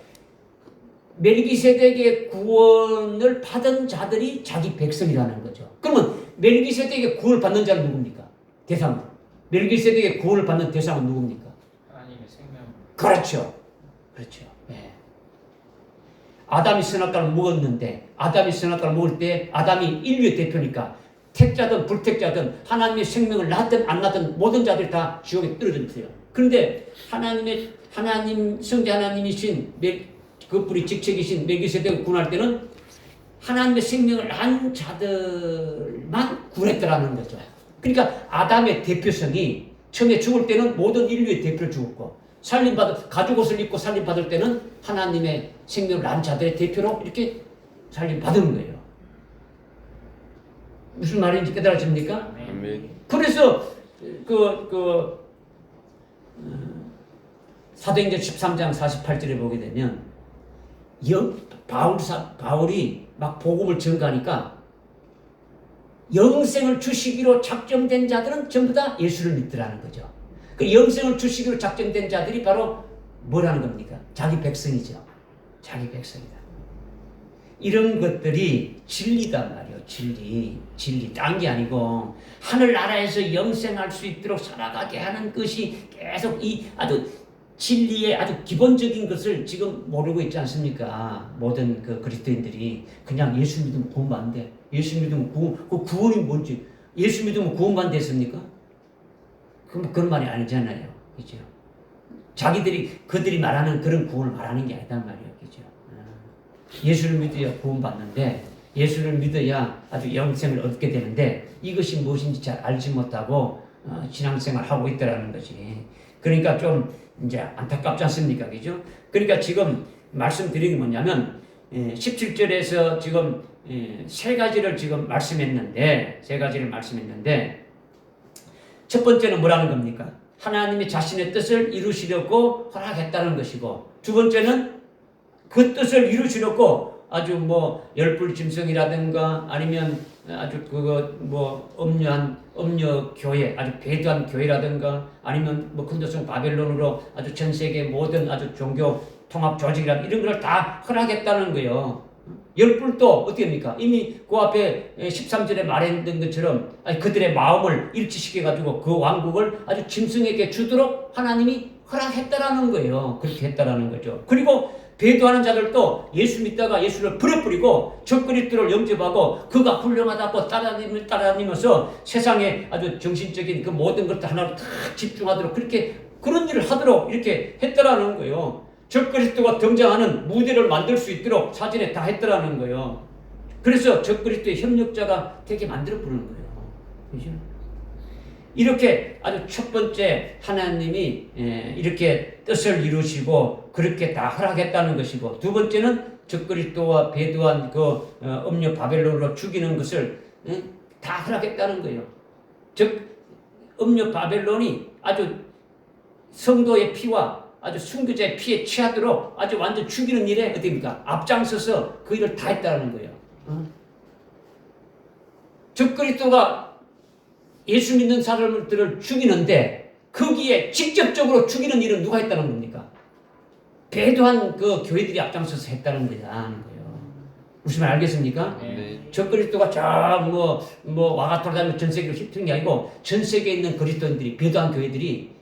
멜기세덱의 구원을 받은 자들이 자기 백성이라는 거죠. 그러면 멜기세덱의 구원을 받는 자는 누굽니까? 대상. 멜기세덱의 구원을 받는 대상은 누굽니까? 하나님의 생명. 그렇죠. 그렇죠. 예. 아담이 선악과를 먹었는데 아담이 선악과를 먹을 때 아담이 인류의 대표니까 택자든 불택자든 하나님의 생명을 낳든 안 낳든 모든 자들이 다 지옥에 떨어졌어요. 그런데 하나님 성자 하나님이신 그분이 직책이신 멜기세덱을 구원할 때는 하나님의 생명을 낳은 자들만 구원했더라는 거죠. 그러니까 아담의 대표성이 처음에 죽을 때는 모든 인류의 대표를 죽었고 가죽 옷을 입고 살림받을 때는 하나님의 생명을 낳은 자들의 대표로 이렇게 살림받은 거예요. 무슨 말인지 깨달아집니까? 아멘. 그래서 사도행전 13장 48절에 보게 되면 바울이 막 복음을 전가하니까 영생을 주시기로 작정된 자들은 전부 다 예수를 믿더라는 거죠. 그 영생을 주시기로 작정된 자들이 바로 뭐라는 겁니까? 자기 백성이죠. 자기 백성이다. 이런 것들이 진리단 말이에요. 진리. 딴 게 아니고 하늘나라에서 영생할 수 있도록 살아가게 하는 것이 계속 이 아주 진리의 아주 기본적인 것을 지금 모르고 있지 않습니까? 모든 그 그리스도인들이 그냥 예수 믿으면 구원받는데 예수 믿으면 구원이 뭔지 예수 믿으면 구원받는 됐습니까? 그런 말이 아니잖아요. 그죠? 그들이 말하는 그런 구원을 말하는 게 아니단 말이에요. 그죠? 예수를 믿어야 구원받는데 예수를 믿어야 아주 영생을 얻게 되는데 이것이 무엇인지 잘 알지 못하고 신앙생활 하고 있다라는 거지. 그러니까 좀 이제 안타깝지 않습니까? 그죠? 그러니까 지금 말씀드린 게 뭐냐면 17절에서 지금 세 가지를 지금 말씀했는데 첫 번째는 뭐라는 겁니까? 하나님이 자신의 뜻을 이루시려고 허락했다는 것이고 두 번째는 그 뜻을 이루시려고 아주 뭐 열불 짐승이라든가 아니면 아주 그거 뭐 음녀 교회, 아주 배도한 교회라든가 아니면 뭐 큰도성 바벨론으로 아주 전 세계 모든 아주 종교 통합 조직이라 이런 걸 다 허락했다는 거예요. 열불도 어떻게 합니까? 이미 그 앞에 13절에 말했던 것처럼 그들의 마음을 일치시켜가지고 그 왕국을 아주 짐승에게 주도록 하나님이 허락했다라는 거예요. 그렇게 했다라는 거죠. 그리고 배도하는 자들도 예수 믿다가 예수를 버려버리고 적그리스도를 영접하고 그가 훌륭하다고 따라다니면서 세상에 아주 정신적인 그 모든 것들 하나로 다 집중하도록 그런 일을 하도록 이렇게 했다라는 거예요. 적그리스도가 등장하는 무대를 만들 수 있도록 사전에 다 했더라는 거예요. 그래서 적그리스도의 협력자가 되게 만들어 보는 거예요. 그죠? 이렇게 아주 첫 번째 하나님이 이렇게 뜻을 이루시고 그렇게 다 허락했다는 것이고, 두 번째는 적그리스도와 배도한 그 음녀 바벨론으로 죽이는 것을 다 허락했다는 거예요. 즉 음녀 바벨론이 아주 성도의 피와 아주 순교자의 피에 취하도록 아주 완전 죽이는 일에 어디입니까? 앞장서서 그 일을 다 했다는 거예요. 적그리스도가 예수 믿는 사람들을 죽이는데 거기에 직접적으로 죽이는 일은 누가 했다는 겁니까? 배도한 그 교회들이 앞장서서 했다는 거예요. 무슨 말 알겠습니까? 네. 적그리스도가 뭐 와가 돌아다니며 전 세계를 휩트는 게 아니고 전 세계에 있는 그리스도인들이 배도한 교회들이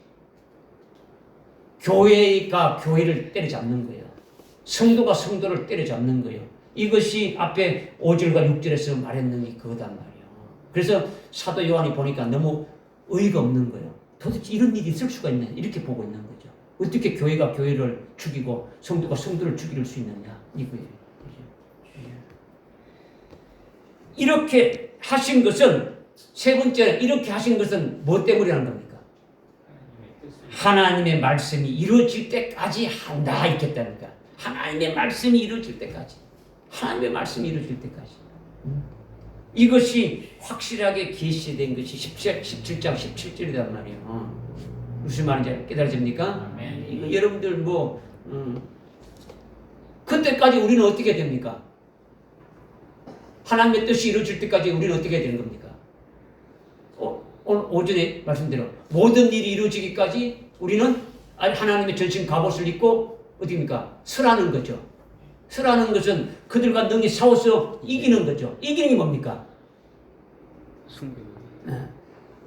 교회가 교회를 때려잡는 거예요. 성도가 성도를 때려잡는 거예요. 이것이 앞에 5절과 6절에서 말했는 게 그거단 말이에요. 그래서 사도 요한이 보니까 너무 의의가 없는 거예요. 도대체 이런 일이 있을 수가 있냐 이렇게 보고 있는 거죠. 어떻게 교회가 교회를 죽이고 성도가 성도를 죽일 수 있느냐 이거예요. 이렇게 하신 것은 세 번째 이렇게 하신 것은 뭐 때문이라는 겁니까? 하나님의 말씀이 이루어질 때까지 한다 이렇게 했다니까. 하나님의 말씀이 이루어질 때까지. 하나님의 말씀이 이루어질 때까지. 이것이 확실하게 계시된 것이 17장 17절이란 말이에요. 무슨 말인지 깨달아집니까? 이거 여러분들 그때까지 우리는 어떻게 됩니까? 하나님의 뜻이 이루어질 때까지 우리는 어떻게 되는 겁니까? 오늘 오전에 말씀대로 모든 일이 이루어지기까지 우리는 하나님의 전신 갑옷을 입고 어디입니까? 설하는 거죠. 설하는 것은 그들과 능히 싸워서 이기는 거죠. 이기는 게 뭡니까? 순교.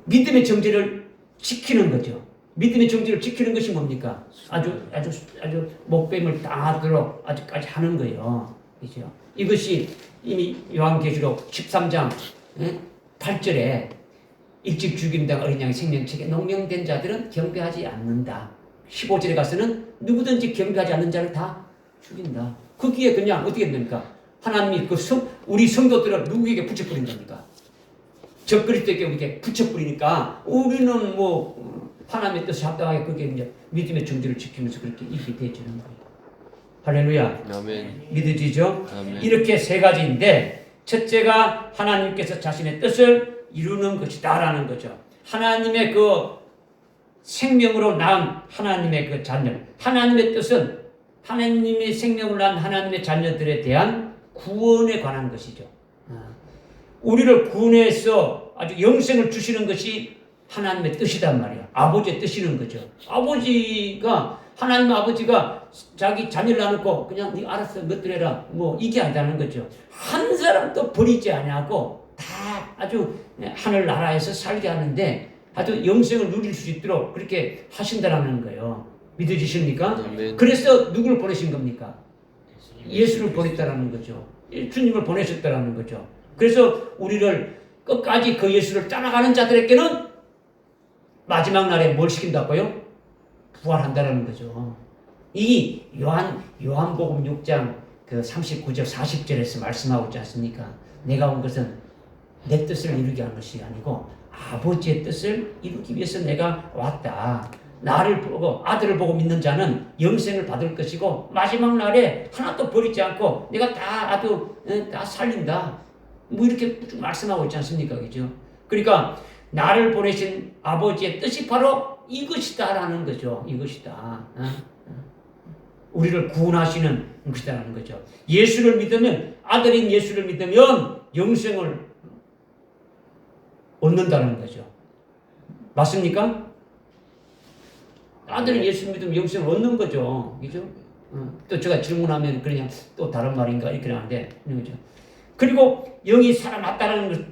믿음의 정죄를 지키는 거죠. 믿음의 정죄를 지키는 것이 뭡니까? 아주 목뱀을 당하도록 아직까지 하는 거예요. 그죠? 이것이 이미 요한계시록 13장 8절에 일찍 죽임당 어린 양의 생명책에 농명된 자들은 경배하지 않는다. 15절에 가서는 누구든지 경배하지 않는 자를 다 죽인다. 거기에 그냥 어떻게 됩니까? 하나님이 우리 성도들을 누구에게 붙여버린 겁니까? 적그리스도에게 우리에게 붙여버리니까 우리는 하나님의 뜻에 합당하게 그게 이제 믿음의 정죄를 지키면서 그렇게 이렇게 되어지는 거예요. 할렐루야. 아멘. 믿어지죠? 아멘. 이렇게 세 가지인데 첫째가 하나님께서 자신의 뜻을 이루는 것이다라는 거죠. 하나님의 그 생명으로 낳은 하나님의 그 자녀. 하나님의 뜻은 하나님의 생명을 낳은 하나님의 자녀들에 대한 구원에 관한 것이죠. 우리를 구원해서 아주 영생을 주시는 것이 하나님의 뜻이단 말이야. 아버지의 뜻이는 거죠. 하나님 아버지가 자기 자녀를 낳고 그냥 네 알았어 너들 해라 이게 아니라는 거죠. 한 사람도 버리지 아니하고 다 아주 하늘나라에서 살게 하는데 아주 영생을 누릴 수 있도록 그렇게 하신다라는 거예요. 믿어지십니까? 아멘. 그래서 누구를 보내신 겁니까? 예수를 보냈다라는 거죠. 주님을 보내셨다라는 거죠. 그래서 우리를 끝까지 그 예수를 따라가는 자들에게는 마지막 날에 뭘 시킨다고요? 부활한다라는 거죠. 이 요한복음 6장 그 39절 40절에서 말씀하고 있지 않습니까? 내가 온 것은 내 뜻을 이루게 하는 것이 아니고 아버지의 뜻을 이루기 위해서 내가 왔다. 나를 보고 아들을 보고 믿는 자는 영생을 받을 것이고 마지막 날에 하나도 버리지 않고 내가 다 살린다. 이렇게 쭉 말씀하고 있지 않습니까? 그죠? 그러니까 나를 보내신 아버지의 뜻이 바로 이것이다라는 거죠. 이것이다. 우리를 구원하시는 것이라는 거죠. 예수를 믿으면, 아들인 예수를 믿으면 영생을 얻는다는 거죠. 맞습니까? 아들인 예수 믿으면 영생을 얻는 거죠. 그죠? 또 제가 질문하면 그냥 또 다른 말인가 이렇게 하는데, 그죠? 그리고 영이 살아났다라는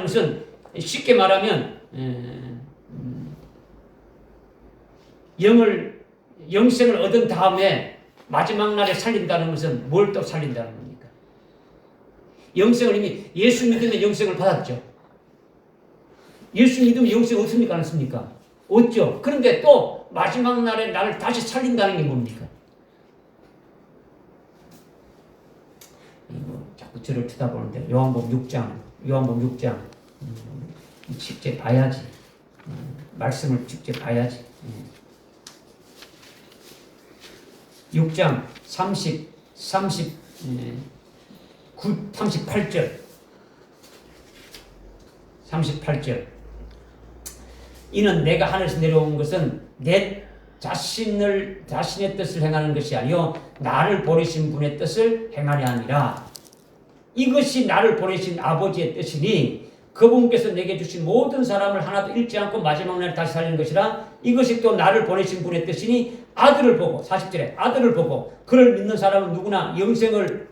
것은 쉽게 말하면 영생을 얻은 다음에 마지막 날에 살린다는 것은 뭘 또 살린다는 겁니까? 영생을 이미 예수 믿으면 영생을 받았죠. 예수 믿으면 영생 얻습니까? 안 얻습니까? 얻죠. 그런데 또 마지막 날에 나를 다시 살린다는 게 뭡니까? 자꾸 저를 쳐다보는데 요한복음 6장 직접 봐야지. 말씀을 직접 봐야지. 6장 38절 이는 내가 하늘에서 내려온 것은 내 자신의 뜻을 행하는 것이 아니요 나를 보내신 분의 뜻을 행하려 함이라. 이것이 나를 보내신 아버지의 뜻이니 그분께서 내게 주신 모든 사람을 하나도 잃지 않고 마지막 날에 다시 살리는 것이라. 이것이 또 나를 보내신 분의 뜻이니 아들을 보고 40절에 아들을 보고 그를 믿는 사람은 누구나 영생을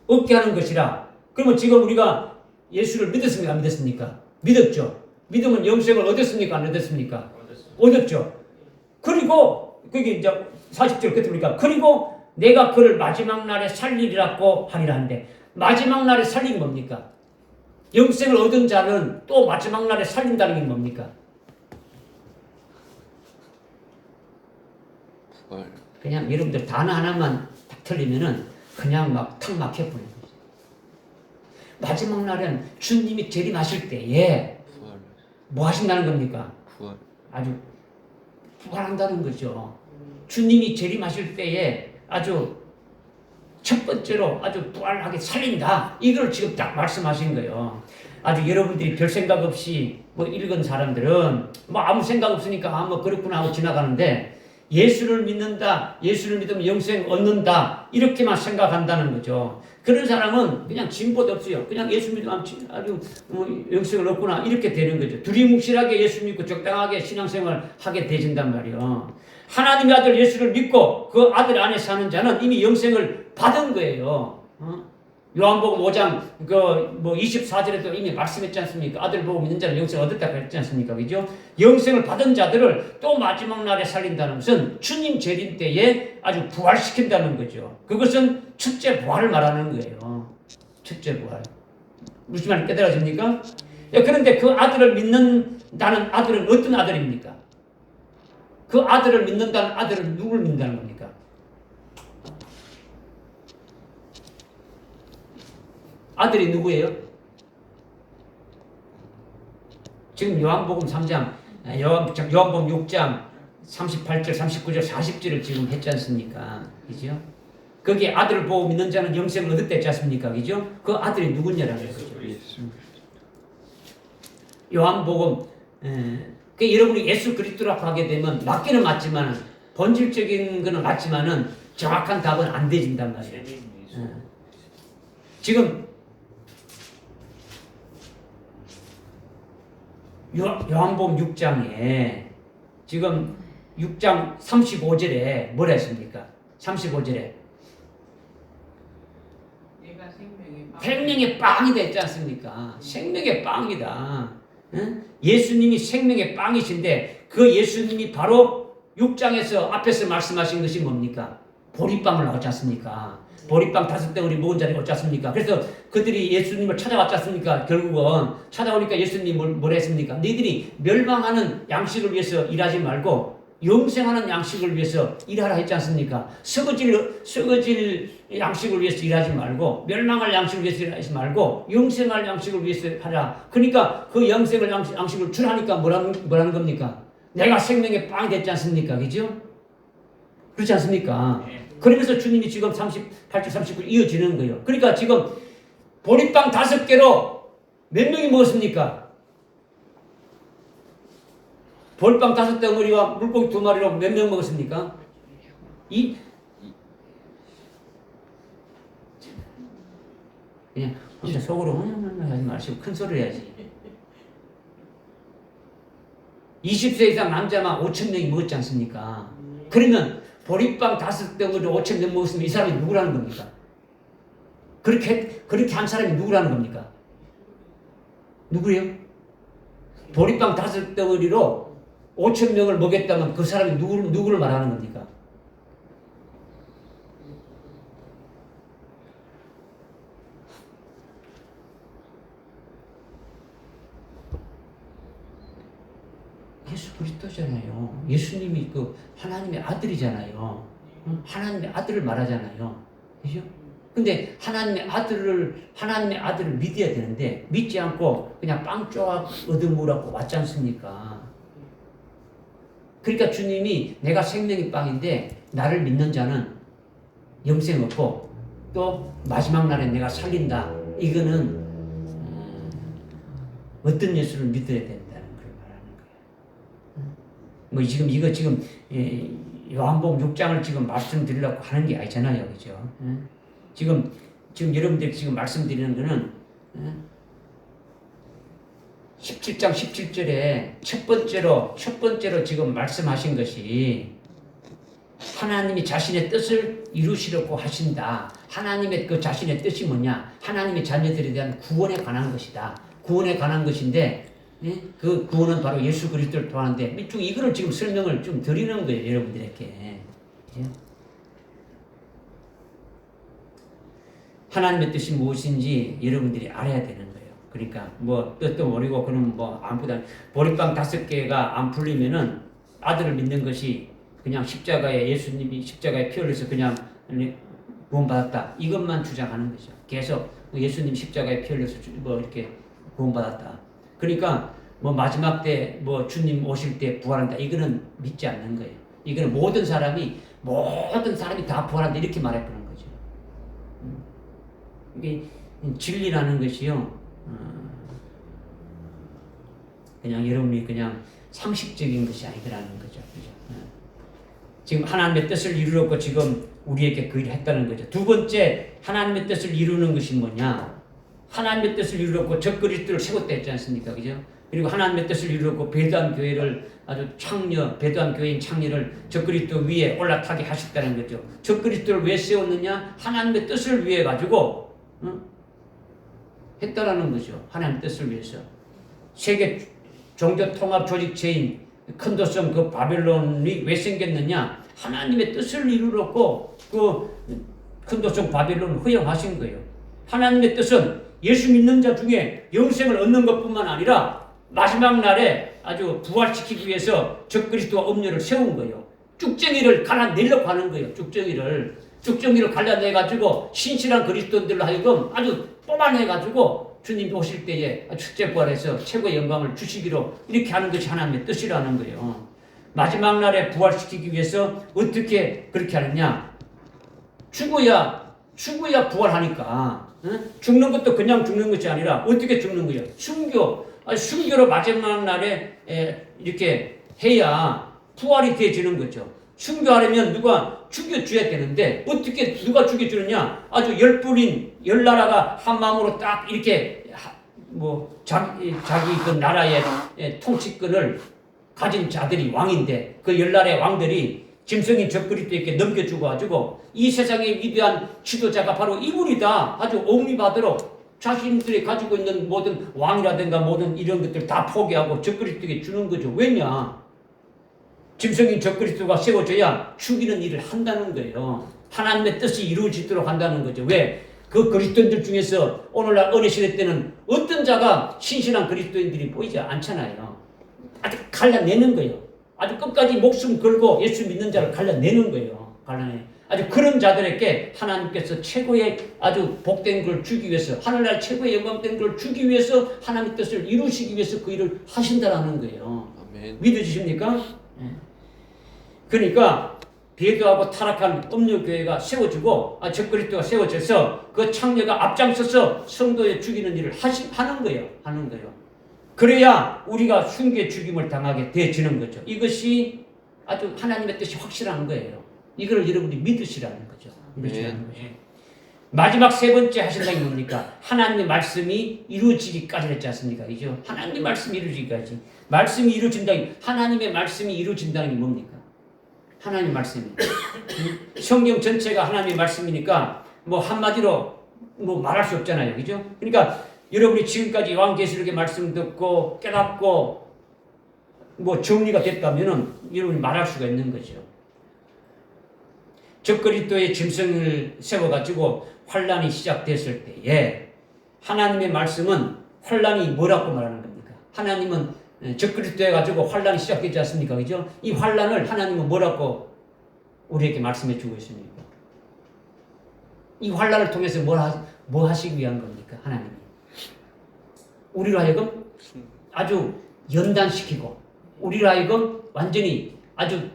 얻게 하는 것이라. 그러면 지금 우리가 예수를 믿었습니까? 안 믿었습니까? 믿었죠. 믿으면 영생을 얻었습니까? 안 얻었습니까? 얻었죠. 그리고 그게 이제 40절 끝에 보니까 그리고 내가 그를 마지막 날에 살리리라고 하리라 하는데 마지막 날에 살린 뭡니까? 영생을 얻은 자는 또 마지막 날에 살린다는 게 뭡니까? 부활. 그냥 여러분들 단어 하나만 딱 틀리면은 그냥 막 탁 막혀버리는 거죠. 마지막 날엔 주님이 재림하실 때에 부활. 뭐 하신다는 겁니까? 부활. 아주 부활한다는 거죠. 주님이 재림하실 때에 아주 첫 번째로 아주 부활하게 살린다. 이걸 지금 딱 말씀하신 거예요. 아주 여러분들이 별 생각 없이 뭐 읽은 사람들은 뭐 아무 생각 없으니까 뭐 그렇구나 하고 지나가는데 예수를 믿는다, 예수를 믿으면 영생 얻는다 이렇게만 생각한다는 거죠. 그런 사람은 그냥 진보도 없어요. 그냥 예수 믿으면 아주 영생을 얻구나 이렇게 되는 거죠. 두리뭉실하게 예수 믿고 적당하게 신앙생활 하게 되진단 말이에요. 하나님의 아들 예수를 믿고 그 아들 안에 사는 자는 이미 영생을 받은 거예요. 요한복음 5장 24절에도 이미 말씀했지 않습니까? 아들 보고 믿는 자는 영생을 얻었다 그랬지 않습니까? 그죠? 영생을 받은 자들을 또 마지막 날에 살린다는 것은 주님 재림 때에 아주 부활시킨다는 거죠. 그것은 첫째 부활을 말하는 거예요. 첫째 부활. 무슨 말인지 깨달아집니까? 그런데 그 아들을 믿는다는 아들은 어떤 아들입니까? 그 아들을 믿는다는 아들은 누구를 믿는다는 겁니까? 아들이 누구예요? 지금 요한복음 3장, 요한복음 6장 38절, 39절, 40절을 지금 했지 않습니까? 그죠? 거기에 아들을 보고 믿는 자는 영생을 얻었다 했지 않습니까? 그죠? 그 아들이 누구냐라는 거죠. 요한복음, 여러분이 예수 그리스도라고 하게 되면 맞기는 맞지만 본질적인 거는 맞지만은 정확한 답은 안 되진단 말이에요. 지금 요한복음 6장에 지금 6장 35절에 뭐라 했습니까? 35절에 생명의 빵이다 했지 않습니까? 생명의 빵이다. 응? 예수님이 생명의 빵이신데 그 예수님이 바로 6장에서 앞에서 말씀하신 것이 뭡니까? 보리빵을 나왔지 않습니까? 보리빵 5덩어리 먹은 자리가 없지 않습니까? 그래서 그들이 예수님을 찾아왔지 않습니까? 결국은 찾아오니까 예수님이 뭘 했습니까? 너희들이 멸망하는 양식을 위해서 일하지 말고 영생하는 양식을 위해서 일하라 했지 않습니까? 썩어질 양식을 위해서 일하지 말고 멸망할 양식을 위해서 일하지 말고 영생할 양식을 위해서 하라. 그러니까 그 영생할 양식을 주라니까 뭐라는 겁니까? 내가 생명의 빵이 됐지 않습니까? 그죠? 그렇지 않습니까? 그러면서 주님이 지금 38절 39절 이어지는 거예요. 그러니까 지금 보리빵 5개로 몇 명이 먹었습니까? 보리빵 5덩어리와 물고기 2마리로 몇 명 먹었습니까? 이 그냥 혼자 속으로 하지 마시고 큰 소리 해야지. 20세 이상 남자만 5천 명이 먹었지 않습니까? 그러면 보리빵 5덩어리 5천 명 먹었으면 이 사람이 누구라는 겁니까? 그렇게 한 사람이 누구라는 겁니까? 누구예요? 보리빵 5덩어리로 5천 명을 먹였다면 그 사람이 누구를 말하는 겁니까? 예수 그리스도잖아요. 예수님이 그 하나님의 아들이잖아요. 하나님의 아들을 말하잖아요. 그죠? 근데 하나님의 아들을 믿어야 되는데 믿지 않고 그냥 빵 조각 얻어먹으라고 왔지 않습니까? 그러니까 주님이 내가 생명의 빵인데 나를 믿는 자는 영생 얻고 또 마지막 날에 내가 살린다. 이거는 어떤 예수를 믿어야 된다는 걸 말하는 거예요. 뭐 이거 지금 요한복음 6장을 지금 말씀드리려고 하는 게 아니잖아요, 그죠? 지금 여러분들이 지금 말씀드리는 거는 17장 17절에 첫 번째로 지금 말씀하신 것이 하나님이 자신의 뜻을 이루시려고 하신다. 하나님의 그 자신의 뜻이 뭐냐? 하나님의 자녀들에 대한 구원에 관한 것이다. 구원에 관한 것인데 그 구원은 바로 예수 그리스도를 통하는데 이거를 지금 설명을 좀 드리는 거예요, 여러분들에게. 하나님의 뜻이 무엇인지 여러분들이 알아야 되는 거예요. 그러니까 뭐 뜻도 모르고 그럼 뭐 아무튼 보리빵 5개가 안 풀리면은 아들을 믿는 것이 그냥 예수님이 십자가에 피 흘려서 그냥 구원받았다. 이것만 주장하는 거죠. 계속 예수님 십자가에 피 흘려서 뭐 이렇게 구원받았다. 그러니까 뭐 마지막 때 뭐 주님 오실 때 부활한다. 이거는 믿지 않는 거예요. 이거는 모든 사람이 다 부활한다. 이렇게 말해보는 거죠. 이게 진리라는 것이요. 그냥 여러분이 그냥 상식적인 것이 아니더라는 거죠. 그죠? 지금 하나님의 뜻을 이루려고 지금 우리에게 그 일을 했다는 거죠. 두 번째 하나님의 뜻을 이루는 것이 뭐냐? 하나님의 뜻을 이루려고 적그리스도를 세웠다 했지 않습니까? 그죠? 그리고 하나님의 뜻을 이루려고 배도한 교회를 배도한 교회인 창녀를 적그리스도 위에 올라타게 하셨다는 거죠. 적그리스도를 왜 세웠느냐? 하나님의 뜻을 위해 가지고 했다라는 거죠. 하나님의 뜻을 위해서. 세계 종교 통합 조직체인 큰도성 그 바벨론이 왜 생겼느냐? 하나님의 뜻을 이루려고 그 큰도성 바벨론을 허용하신 거예요. 하나님의 뜻은 예수 믿는 자 중에 영생을 얻는 것뿐만 아니라 마지막 날에 아주 부활시키기 위해서 적그리스도와 음료를 세운 거예요. 쭉정이를 갈라내려고 하는 거예요. 쭉정이를 갈라내가지고 신실한 그리스도인들로 하여금 아주 뽑아내가지고 주님 오실 때에 첫째 부활해서 최고의 영광을 주시기로 이렇게 하는 것이 하나님의 뜻이라는 거예요. 마지막 날에 부활시키기 위해서 어떻게 그렇게 하느냐? 죽어야 부활하니까. 죽는 것도 그냥 죽는 것이 아니라 어떻게 죽는 거예요? 순교로 마지막 날에 이렇게 해야 부활이 되어지는 거죠. 순교하려면 누가 죽여줘야 되는데 어떻게 누가 죽여주느냐? 아주 10분인 10나라가 한 마음으로 딱 이렇게 뭐 자기 그 나라의 통치권을 가진 자들이 왕인데 그 10나라의 왕들이 짐승인 적그리스도에게 넘겨주고 가지고 이 세상의 위대한 지도자가 바로 이분이다. 아주 옹립하도록 자신들이 가지고 있는 모든 왕이라든가 모든 이런 것들 다 포기하고 적그리스도에게 주는 거죠. 왜냐? 짐승인 적그리스도가 세워져야 죽이는 일을 한다는 거예요. 하나님의 뜻이 이루어지도록 한다는 거죠. 왜? 그 그리스도인들 중에서 오늘날 어느 시대 때는 어떤 자가 신실한 그리스도인들이 보이지 않잖아요. 아주 갈라내는 거예요. 아주 끝까지 목숨 걸고 예수 믿는 자를 갈라내는 거예요. 아주 그런 자들에게 하나님께서 최고의 아주 복된 걸 주기 위해서 하늘날 최고의 영광된 걸 주기 위해서 하나님의 뜻을 이루시기 위해서 그 일을 하신다라는 거예요. 아멘. 믿어지십니까? 그러니까 배도하고 타락한 음료교회가 세워지고 적그리스도가 세워져서 그 창녀가 앞장서서 성도의 죽이는 일을 하는 거예요. 그래야 우리가 순교의 죽임을 당하게 되어지는 거죠. 이것이 아주 하나님의 뜻이 확실한 거예요. 이걸 여러분이 믿으시라는 거죠. 믿으시라는 거죠. 마지막 세 번째 하신다는 게 뭡니까? 하나님의 말씀이 이루어지기까지 했지 않습니까? 그죠? 하나님의 말씀이 이루어지기까지. 말씀이 이루어진다는 게, 하나님의 말씀이 이루어진다는 게 뭡니까? 하나님의 말씀이. 성경 전체가 하나님의 말씀이니까 뭐 한마디로 뭐 말할 수 없잖아요. 그죠? 그러니까 여러분이 지금까지 요한계시록의 말씀 듣고 깨닫고 뭐 정리가 됐다면은 여러분이 말할 수가 있는 거죠. 적그리스도의 짐승을 세워가지고 환란이 시작됐을 때에 하나님의 말씀은 환란이 뭐라고 말하는 겁니까? 하나님은 적그리스도에 가지고 환란이 시작되지 않습니까? 그죠? 이 환란을 하나님은 뭐라고 우리에게 말씀해 주고 있습니까? 이 환란을 통해서 뭐 하시기 위한 겁니까? 하나님이 우리로 하여금 아주 연단시키고 우리로 하여금 완전히 아주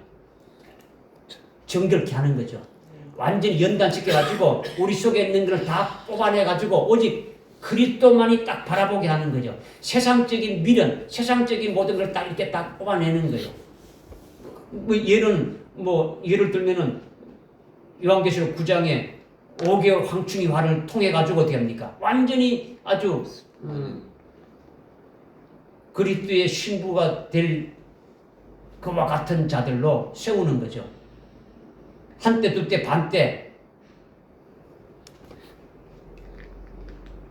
정결케 하는 거죠. 완전히 연단시켜가지고 우리 속에 있는 것을 다 뽑아내가지고 오직 그리스도만이 딱 바라보게 하는 거죠. 세상적인 미련, 세상적인 모든 걸 딱 이렇게 딱 뽑아내는 거예요. 예를 들면은 요한계시록 9장에 5개월 황충이 화를 통해 가지고 어떻게 합니까? 완전히 아주 그리스도의 신부가 될 그와 같은 자들로 세우는 거죠. 한때, 두때, 반때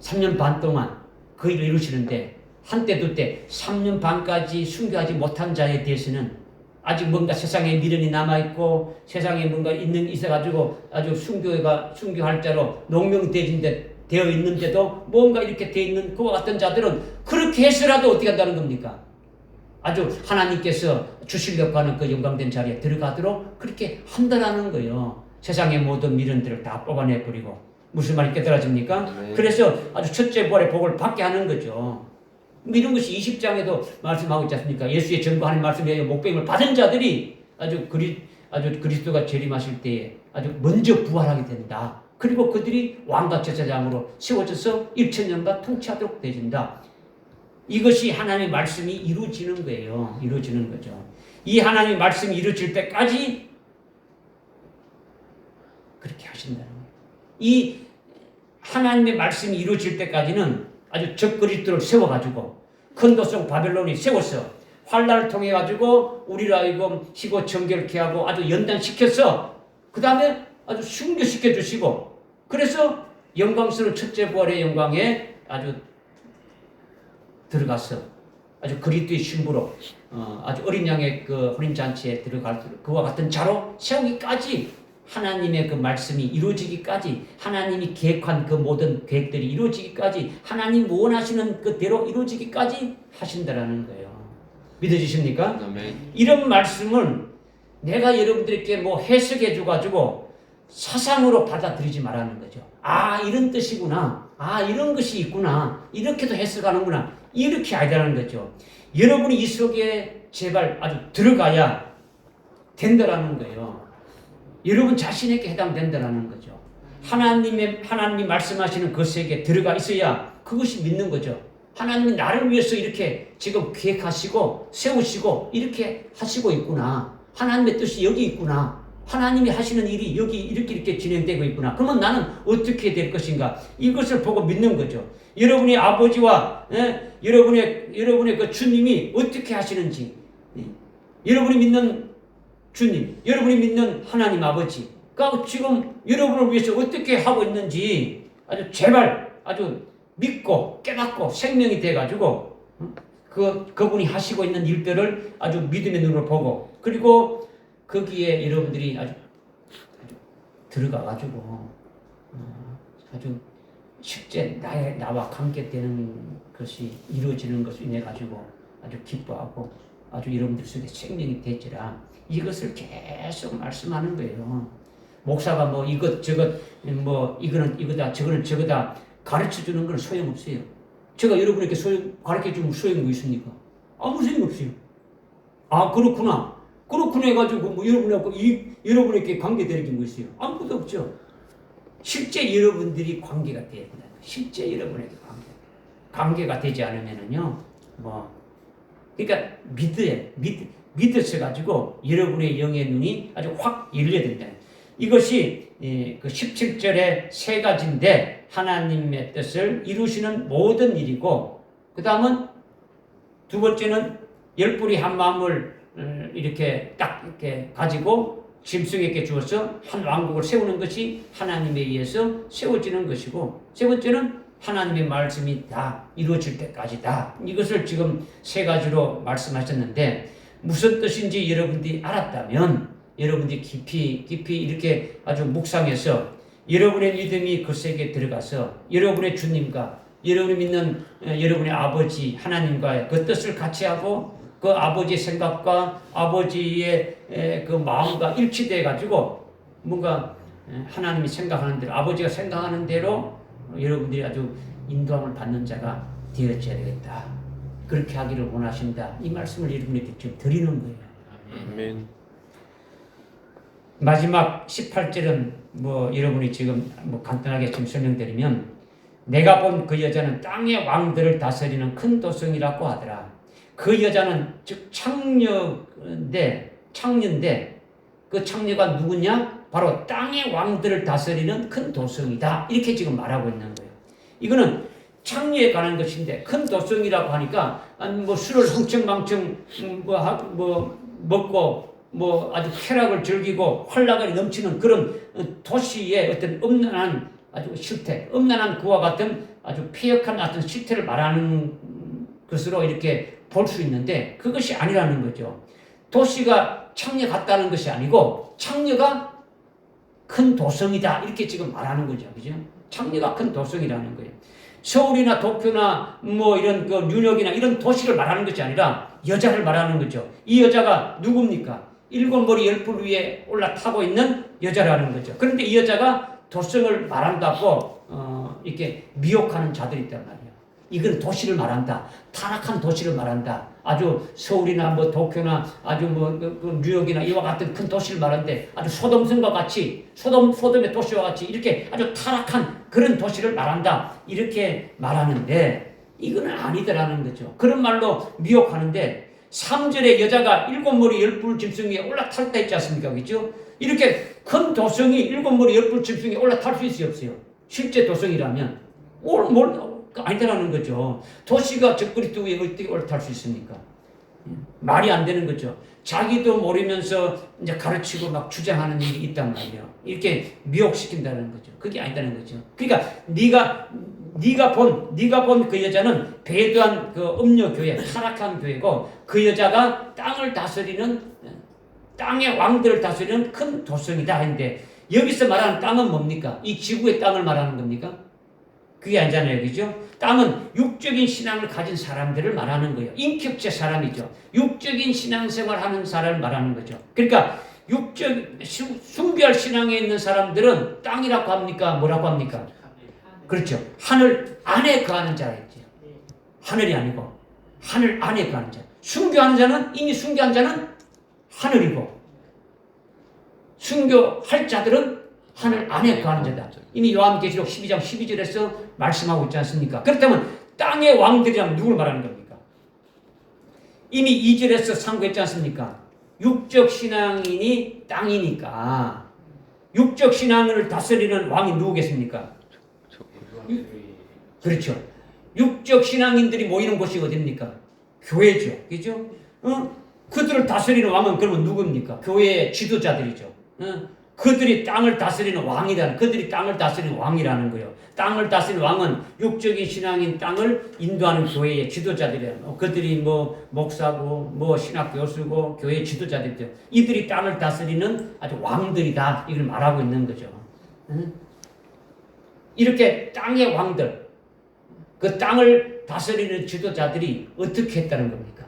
3년 반 동안 그 일을 이루시는데 한때, 두때 3년 반까지 순교하지 못한 자에 대해서는 아직 뭔가 세상에 미련이 남아있고 세상에 뭔가 있어가지고 아주 순교할 자로 농명되어 있는데도 뭔가 이렇게 되어 있는 그와 같은 자들은 그렇게 해서라도 어떻게 한다는 겁니까? 아주 하나님께서 주시려고 하는 그 영광된 자리에 들어가도록 그렇게 한다라는 거예요. 세상의 모든 미련들을 다 뽑아내버리고. 무슨 말이 깨달아집니까? 네. 그래서 아주 첫째 부활의 복을 받게 하는 거죠. 이런 것이 20장에도 말씀하고 있지 않습니까? 예수의 전거하는 말씀에 목배임을 받은 자들이 아주 그리스도가 재림하실 때에 아주 먼저 부활하게 된다. 그리고 그들이 왕과 제사장으로 세워져서 1000년간 통치하도록 되진다. 이것이 하나님의 말씀이 이루어지는 거예요. 이루어지는 거죠. 이 하나님의 말씀이 이루어질 때까지 그렇게 하신다는 거예요. 이 하나님의 말씀이 이루어질 때까지는 아주 적그리스도를 세워가지고 큰도성 바벨론이 세웠어. 환란을 통해 가지고 우리를 하여금 희고 정결케 하고 아주 연단시켜서 그 다음에 아주 순교시켜 주시고 그래서 영광스러운 첫째 부활의 영광에 아주 들어가서 아주 그리스도의 신부로 아주 어린 양의 그 혼인 잔치에 들어갈 그와 같은 자로 세우기까지 하나님의 그 말씀이 이루어지기까지 하나님이 계획한 그 모든 계획들이 이루어지기까지 하나님 원하시는 그대로 이루어지기까지 하신다라는 거예요. 믿어지십니까? 아멘. 이런 말씀을 내가 여러분들에게 뭐 해석해 줘가지고 사상으로 받아들이지 말라는 거죠. 아 이런 뜻이구나. 아 이런 것이 있구나. 이렇게도 해석하는구나. 이렇게 알자는 거죠. 여러분이 이 속에 제발 아주 들어가야 된다라는 거예요. 여러분 자신에게 해당된다라는 거죠. 하나님이 말씀하시는 그 세계에 들어가 있어야 그것이 믿는 거죠. 하나님이 나를 위해서 이렇게 지금 계획하시고 세우시고 이렇게 하시고 있구나. 하나님의 뜻이 여기 있구나. 하나님이 하시는 일이 여기 이렇게 진행되고 있구나. 그러면 나는 어떻게 될 것인가? 이것을 보고 믿는 거죠. 여러분의 아버지와 여러분의 그 주님이 어떻게 하시는지, 여러분이 믿는 주님, 여러분이 믿는 하나님 아버지가 지금 여러분을 위해서 어떻게 하고 있는지 아주 제발 아주 믿고 깨닫고 생명이 돼가지고 그분이 하시고 있는 일들을 아주 믿음의 눈으로 보고 그리고 거기에 여러분들이 아주 들어가가지고 아주 실제 나와 관계되는 것이 이루어지는 것을 인해 가지고 아주 기뻐하고 아주 여러분들 속에 생명이 되지라 이것을 계속 말씀하는 거예요. 목사가 뭐 이것 저것 뭐 이거는 이거다 저거는 저거다 가르쳐 주는 건 소용없어요. 제가 여러분에게 가르쳐 주면 소용이 뭐 있습니까? 아무 소용 없어요. 아 그렇구나 해가지고 뭐 여러분에게 관계되는 게 뭐 있어요? 아무것도 없죠. 실제 여러분들이 관계가 돼야 된다. 실제 여러분에게 관계가 되지 않으면은요, 그러니까 믿으셔 가지고 여러분의 영의 눈이 아주 확 열려야 된다. 이것이 그 17절의 세 가지인데 하나님의 뜻을 이루시는 모든 일이고, 그 다음은 두 번째는 열불이 한 마음을 이렇게 딱 이렇게 가지고 짐승에게 주어서 한 왕국을 세우는 것이 하나님에 의해서 세워지는 것이고, 세 번째는 하나님의 말씀이 다 이루어질 때까지다. 이것을 지금 세 가지로 말씀하셨는데, 무슨 뜻인지 여러분들이 알았다면 여러분들이 깊이 이렇게 아주 묵상해서 여러분의 믿음이 그 세계에 들어가서 여러분의 주님과 여러분이 믿는 여러분의 아버지 하나님과의 그 뜻을 같이 하고 그 아버지의 생각과 아버지의 그 마음과 일치돼 가지고 뭔가 하나님이 생각하는 대로, 아버지가 생각하는 대로 여러분들이 아주 인도함을 받는 자가 되어져야 되겠다. 그렇게 하기를 원하신다. 이 말씀을 여러분에게 지금 드리는 거예요. 아멘. 마지막 18절은 뭐 여러분이 지금 뭐 간단하게 좀 설명드리면, 내가 본 그 여자는 땅의 왕들을 다스리는 큰 도성이라고 하더라. 그 여자는 즉 창녀인데 그 창녀가 누구냐? 바로 땅의 왕들을 다스리는 큰 도성이다. 이렇게 지금 말하고 있는 거예요. 이거는 창녀에 관한 것인데, 큰 도성이라고 하니까 뭐 술을 흥청망청 먹고 뭐 아주 쾌락을 즐기고 활락이 넘치는 그런 도시의 어떤 음란한 아주 실태, 음란한 그와 같은 아주 폐역한 어떤 실태를 말하는 것으로 이렇게 볼 수 있는데, 그것이 아니라는 거죠. 도시가 창녀 같다는 것이 아니고 창녀가 큰 도성이다, 이렇게 지금 말하는 거죠. 그죠? 창녀가 큰 도성이라는 거예요. 서울이나 도쿄나 뭐 이런 그 뉴욕이나 이런 도시를 말하는 것이 아니라 여자를 말하는 거죠. 이 여자가 누굽니까? 일곱 머리 열불 위에 올라타고 있는 여자라는 거죠. 그런데 이 여자가 도성을 말한다고 이렇게 미혹하는 자들이 있단 말이에요. 이건 도시를 말한다. 타락한 도시를 말한다. 아주 서울이나 뭐 도쿄나 아주 뭐 뉴욕이나 이와 같은 큰 도시를 말하는데, 아주 소돔성과 같이 소돔의 도시와 같이 이렇게 아주 타락한 그런 도시를 말한다. 이렇게 말하는데 이거는 아니더라는 거죠. 그런 말로 미혹하는데, 3절에 여자가 일곱 머리 열불 짐승 위에 올라탈 때 있지 않습니까? 그죠? 이렇게 큰 도성이 일곱 머리 열불 짐승 위에 올라탈 수 있어요, 없어요? 실제 도성이라면 아니더라는 거죠. 도시가 적그리스도 위에 어떻게 올라탈 수 있습니까? 말이 안 되는 거죠. 자기도 모르면서 이제 가르치고 막 주장하는 일이 있단 말이에요. 이렇게 미혹시킨다는 거죠. 그게 아니다는 거죠. 그러니까 네가 본 그 여자는 배도한 그 음녀교회, 타락한 교회고, 그 여자가 땅을 다스리는, 땅의 왕들을 다스리는 큰 도성이다 했는데, 여기서 말하는 땅은 뭡니까? 이 지구의 땅을 말하는 겁니까? 그게 아니잖아요. 그죠? 땅은 육적인 신앙을 가진 사람들을 말하는 거예요. 인격체 사람이죠. 육적인 신앙생활 하는 사람을 말하는 거죠. 그러니까 숭배할 신앙에 있는 사람들은 땅이라고 합니까? 뭐라고 합니까? 그렇죠. 하늘 안에 거하는 자였죠. 하늘이 아니고 하늘 안에 거하는 자. 순교하는 자는, 이미 순교한 자는 하늘이고, 순교할 자들은 하늘 안에 거하는 자다. 이미 요한계시록 12장 12절에서 말씀하고 있지 않습니까? 그렇다면 땅의 왕들이라면 누굴 말하는 겁니까? 이미 2절에서 상고했지 않습니까? 육적 신앙인이 땅이니까 육적 신앙을 다스리는 왕이 누구겠습니까? 그렇죠. 육적 신앙인들이 모이는 곳이 어디입니까? 교회죠. 그죠? 그들을 다스리는 왕은 그러면 누굽니까? 교회의 지도자들이죠. 그들이 땅을 다스리는 왕이라는, 그들이 땅을 다스리는 왕이라는 거예요. 땅을 다스리는 왕은 육적인 신앙인 땅을 인도하는 교회의 지도자들이에요. 그들이 뭐 목사고 뭐 신학 교수고 교회 지도자들이죠. 이들이 땅을 다스리는 아주 왕들이다, 이걸 말하고 있는 거죠. 이렇게 땅의 왕들, 그 땅을 다스리는 지도자들이 어떻게 했다는 겁니까?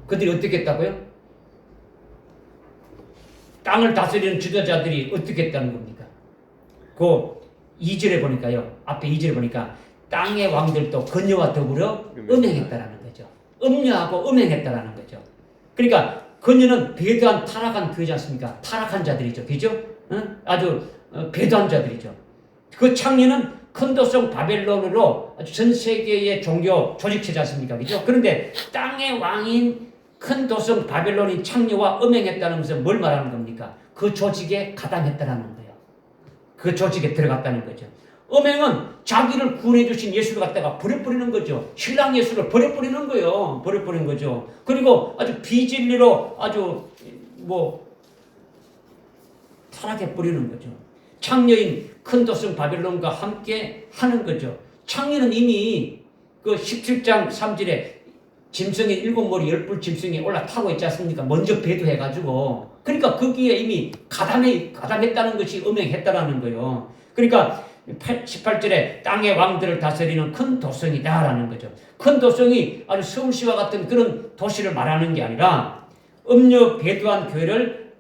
그들이 어떻게 했다고요? 땅을 다스리는 지도자들이 어떻게 했다는 겁니까? 그 2절에 보니까요. 앞에 2절에 보니까 땅의 왕들도 그녀와 더불어 음행했다라는 거죠. 음녀하고 음행했다라는 거죠. 그러니까 그녀는 배도한 타락한 교회지 않습니까? 타락한 자들이죠. 그죠? 아주 배도한 자들이죠. 그 창녀는 큰 도성 바벨론으로 아주 전 세계의 종교 조직체지 않습니까? 그죠? 그런데 땅의 왕인 큰 도성 바벨론이 창녀와 음행했다는 것은 뭘 말하는 겁니까? 그 조직에 가담했다는 거예요. 그 조직에 들어갔다는 거죠. 음행은 자기를 구원해 주신 예수를 갖다가 버려버리는 거죠. 신랑 예수를 버려버리는 거예요. 버려버리는 거죠. 그리고 아주 비진리로 아주 타락해버리는 거죠. 창녀인 큰 도성 바벨론과 함께 하는 거죠. 창녀는 이미 그 17장 3절에 짐승의 7머리 10뿔 짐승에 올라타고 있지 않습니까? 먼저 배도해가지고. 그러니까 거기에 이미 가담했다는 것이 음행했다라는 거예요. 그러니까 18절에 땅의 왕들을 다스리는 큰 도성이다라는 거죠. 큰 도성이 아주 서울시와 같은 그런 도시를 말하는 게 아니라 음녀 배도한 교회를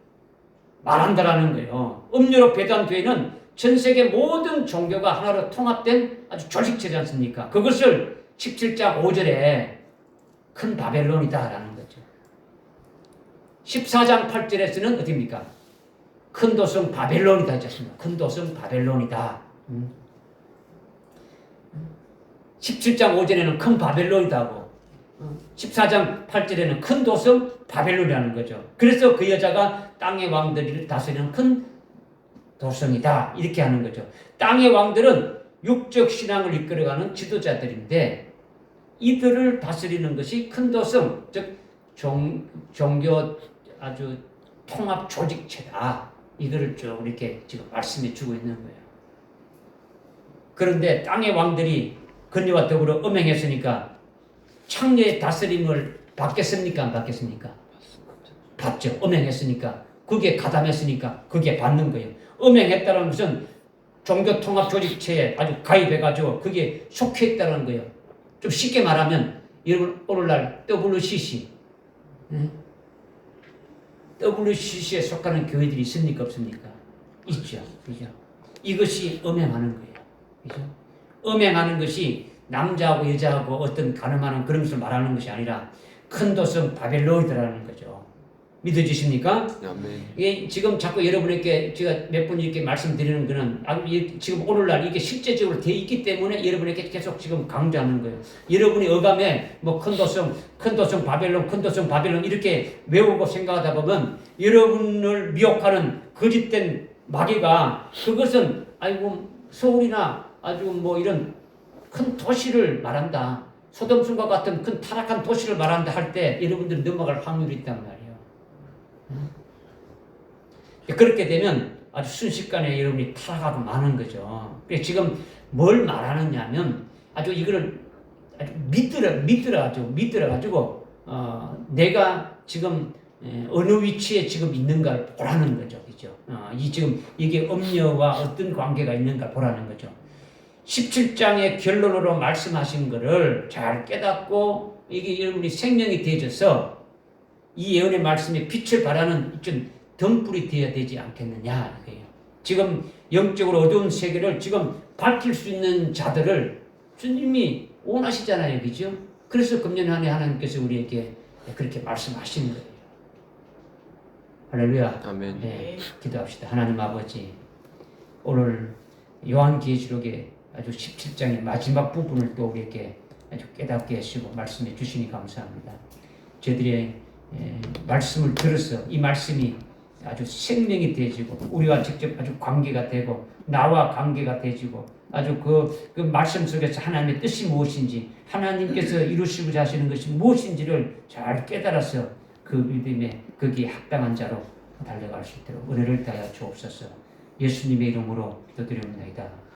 말한다라는 거예요. 음녀로 배도한 교회는 전 세계 모든 종교가 하나로 통합된 아주 조직체지 않습니까? 그것을 17장 5절에 큰 바벨론이다라는 거죠. 14장 8절에서는 어디입니까? 큰 도성 바벨론이다 하지 않습니까? 큰 도성 바벨론이다. 17장 5절에는 큰 바벨론이다 하고 14장 8절에는 큰 도성 바벨론이라는 거죠. 그래서 그 여자가 땅의 왕들을 다스리는 큰 도성이다 이렇게 하는 거죠. 땅의 왕들은 육적 신앙을 이끌어가는 지도자들인데 이들을 다스리는 것이 큰 도성, 즉 종교 아주 통합 조직체다. 이거를 쭉 이렇게 지금 말씀해 주고 있는 거예요. 그런데 땅의 왕들이 그녀와 더불어 음행했으니까 창녀의 다스림을 받겠습니까? 안 받겠습니까? 받죠. 음행했으니까. 그게 가담했으니까 그게 받는 거예요. 음행했다는 것은 종교 통합 조직체에 아주 가입해가지고 그게 속해있다는 거예요. 좀 쉽게 말하면 여러분 오늘날 WCC WCC에 속하는 교회들이 있습니까? 없습니까? 있죠. 그죠? 이것이 음행하는 거예요. 그죠? 음행하는 것이 남자하고 여자하고 어떤 가늠하는 그런 것을 말하는 것이 아니라 큰 도성 바벨론이라는 거죠. 믿어지십니까? 아멘. 예, 지금 자꾸 여러분에게 제가 몇 번 이렇게 말씀드리는 거는 지금 오늘날 이게 실제적으로 되어 있기 때문에 여러분에게 계속 지금 강조하는 거예요. 여러분이 어감에 뭐 큰 도성 바벨론 이렇게 외우고 생각하다 보면 여러분을 미혹하는 거짓된 마귀가 그것은 아이고 서울이나 아주 뭐 이런 큰 도시를 말한다. 소돔과 같은 큰 타락한 도시를 말한다 할 때 여러분들이 넘어갈 확률이 있단 말이에요. 그렇게 되면 아주 순식간에 여러분이 타락하고 마는 거죠. 지금 뭘 말하느냐면 아주 이거를 아주 믿들어가지고 내가 지금 어느 위치에 지금 있는가를 보라는 거죠. 그죠? 이게 음녀와 어떤 관계가 있는가 보라는 거죠. 17장의 결론으로 말씀하신 거를 잘 깨닫고 이게 여러분이 생명이 되어져서 이 예언의 말씀에 빛을 발하는 좀 덤불이 되어야 되지 않겠느냐 이거예요. 지금 영적으로 어두운 세계를 지금 밝힐 수 있는 자들을 주님이 원하시잖아요. 그죠? 그래서 금년 한 해 하나님께서 우리에게 그렇게 말씀하시는 거예요. 할렐루야. 아멘. 네, 기도합시다. 하나님 아버지, 오늘 요한계시록의 아주 17장의 마지막 부분을 또 우리에게 아주 깨닫게 하시고 말씀해 주시니 감사합니다. 저희들의 말씀을 들어서 이 말씀이 아주 생명이 되어지고 우리와 직접 아주 관계가 되고 나와 관계가 되어지고 아주 그 말씀 속에서 하나님의 뜻이 무엇인지 하나님께서 이루시고자 하시는 것이 무엇인지를 잘 깨달아서 그 믿음에 거기에 합당한 자로 달려갈 수 있도록 은혜를 다하여 주옵소서. 예수님의 이름으로 기도드립니다.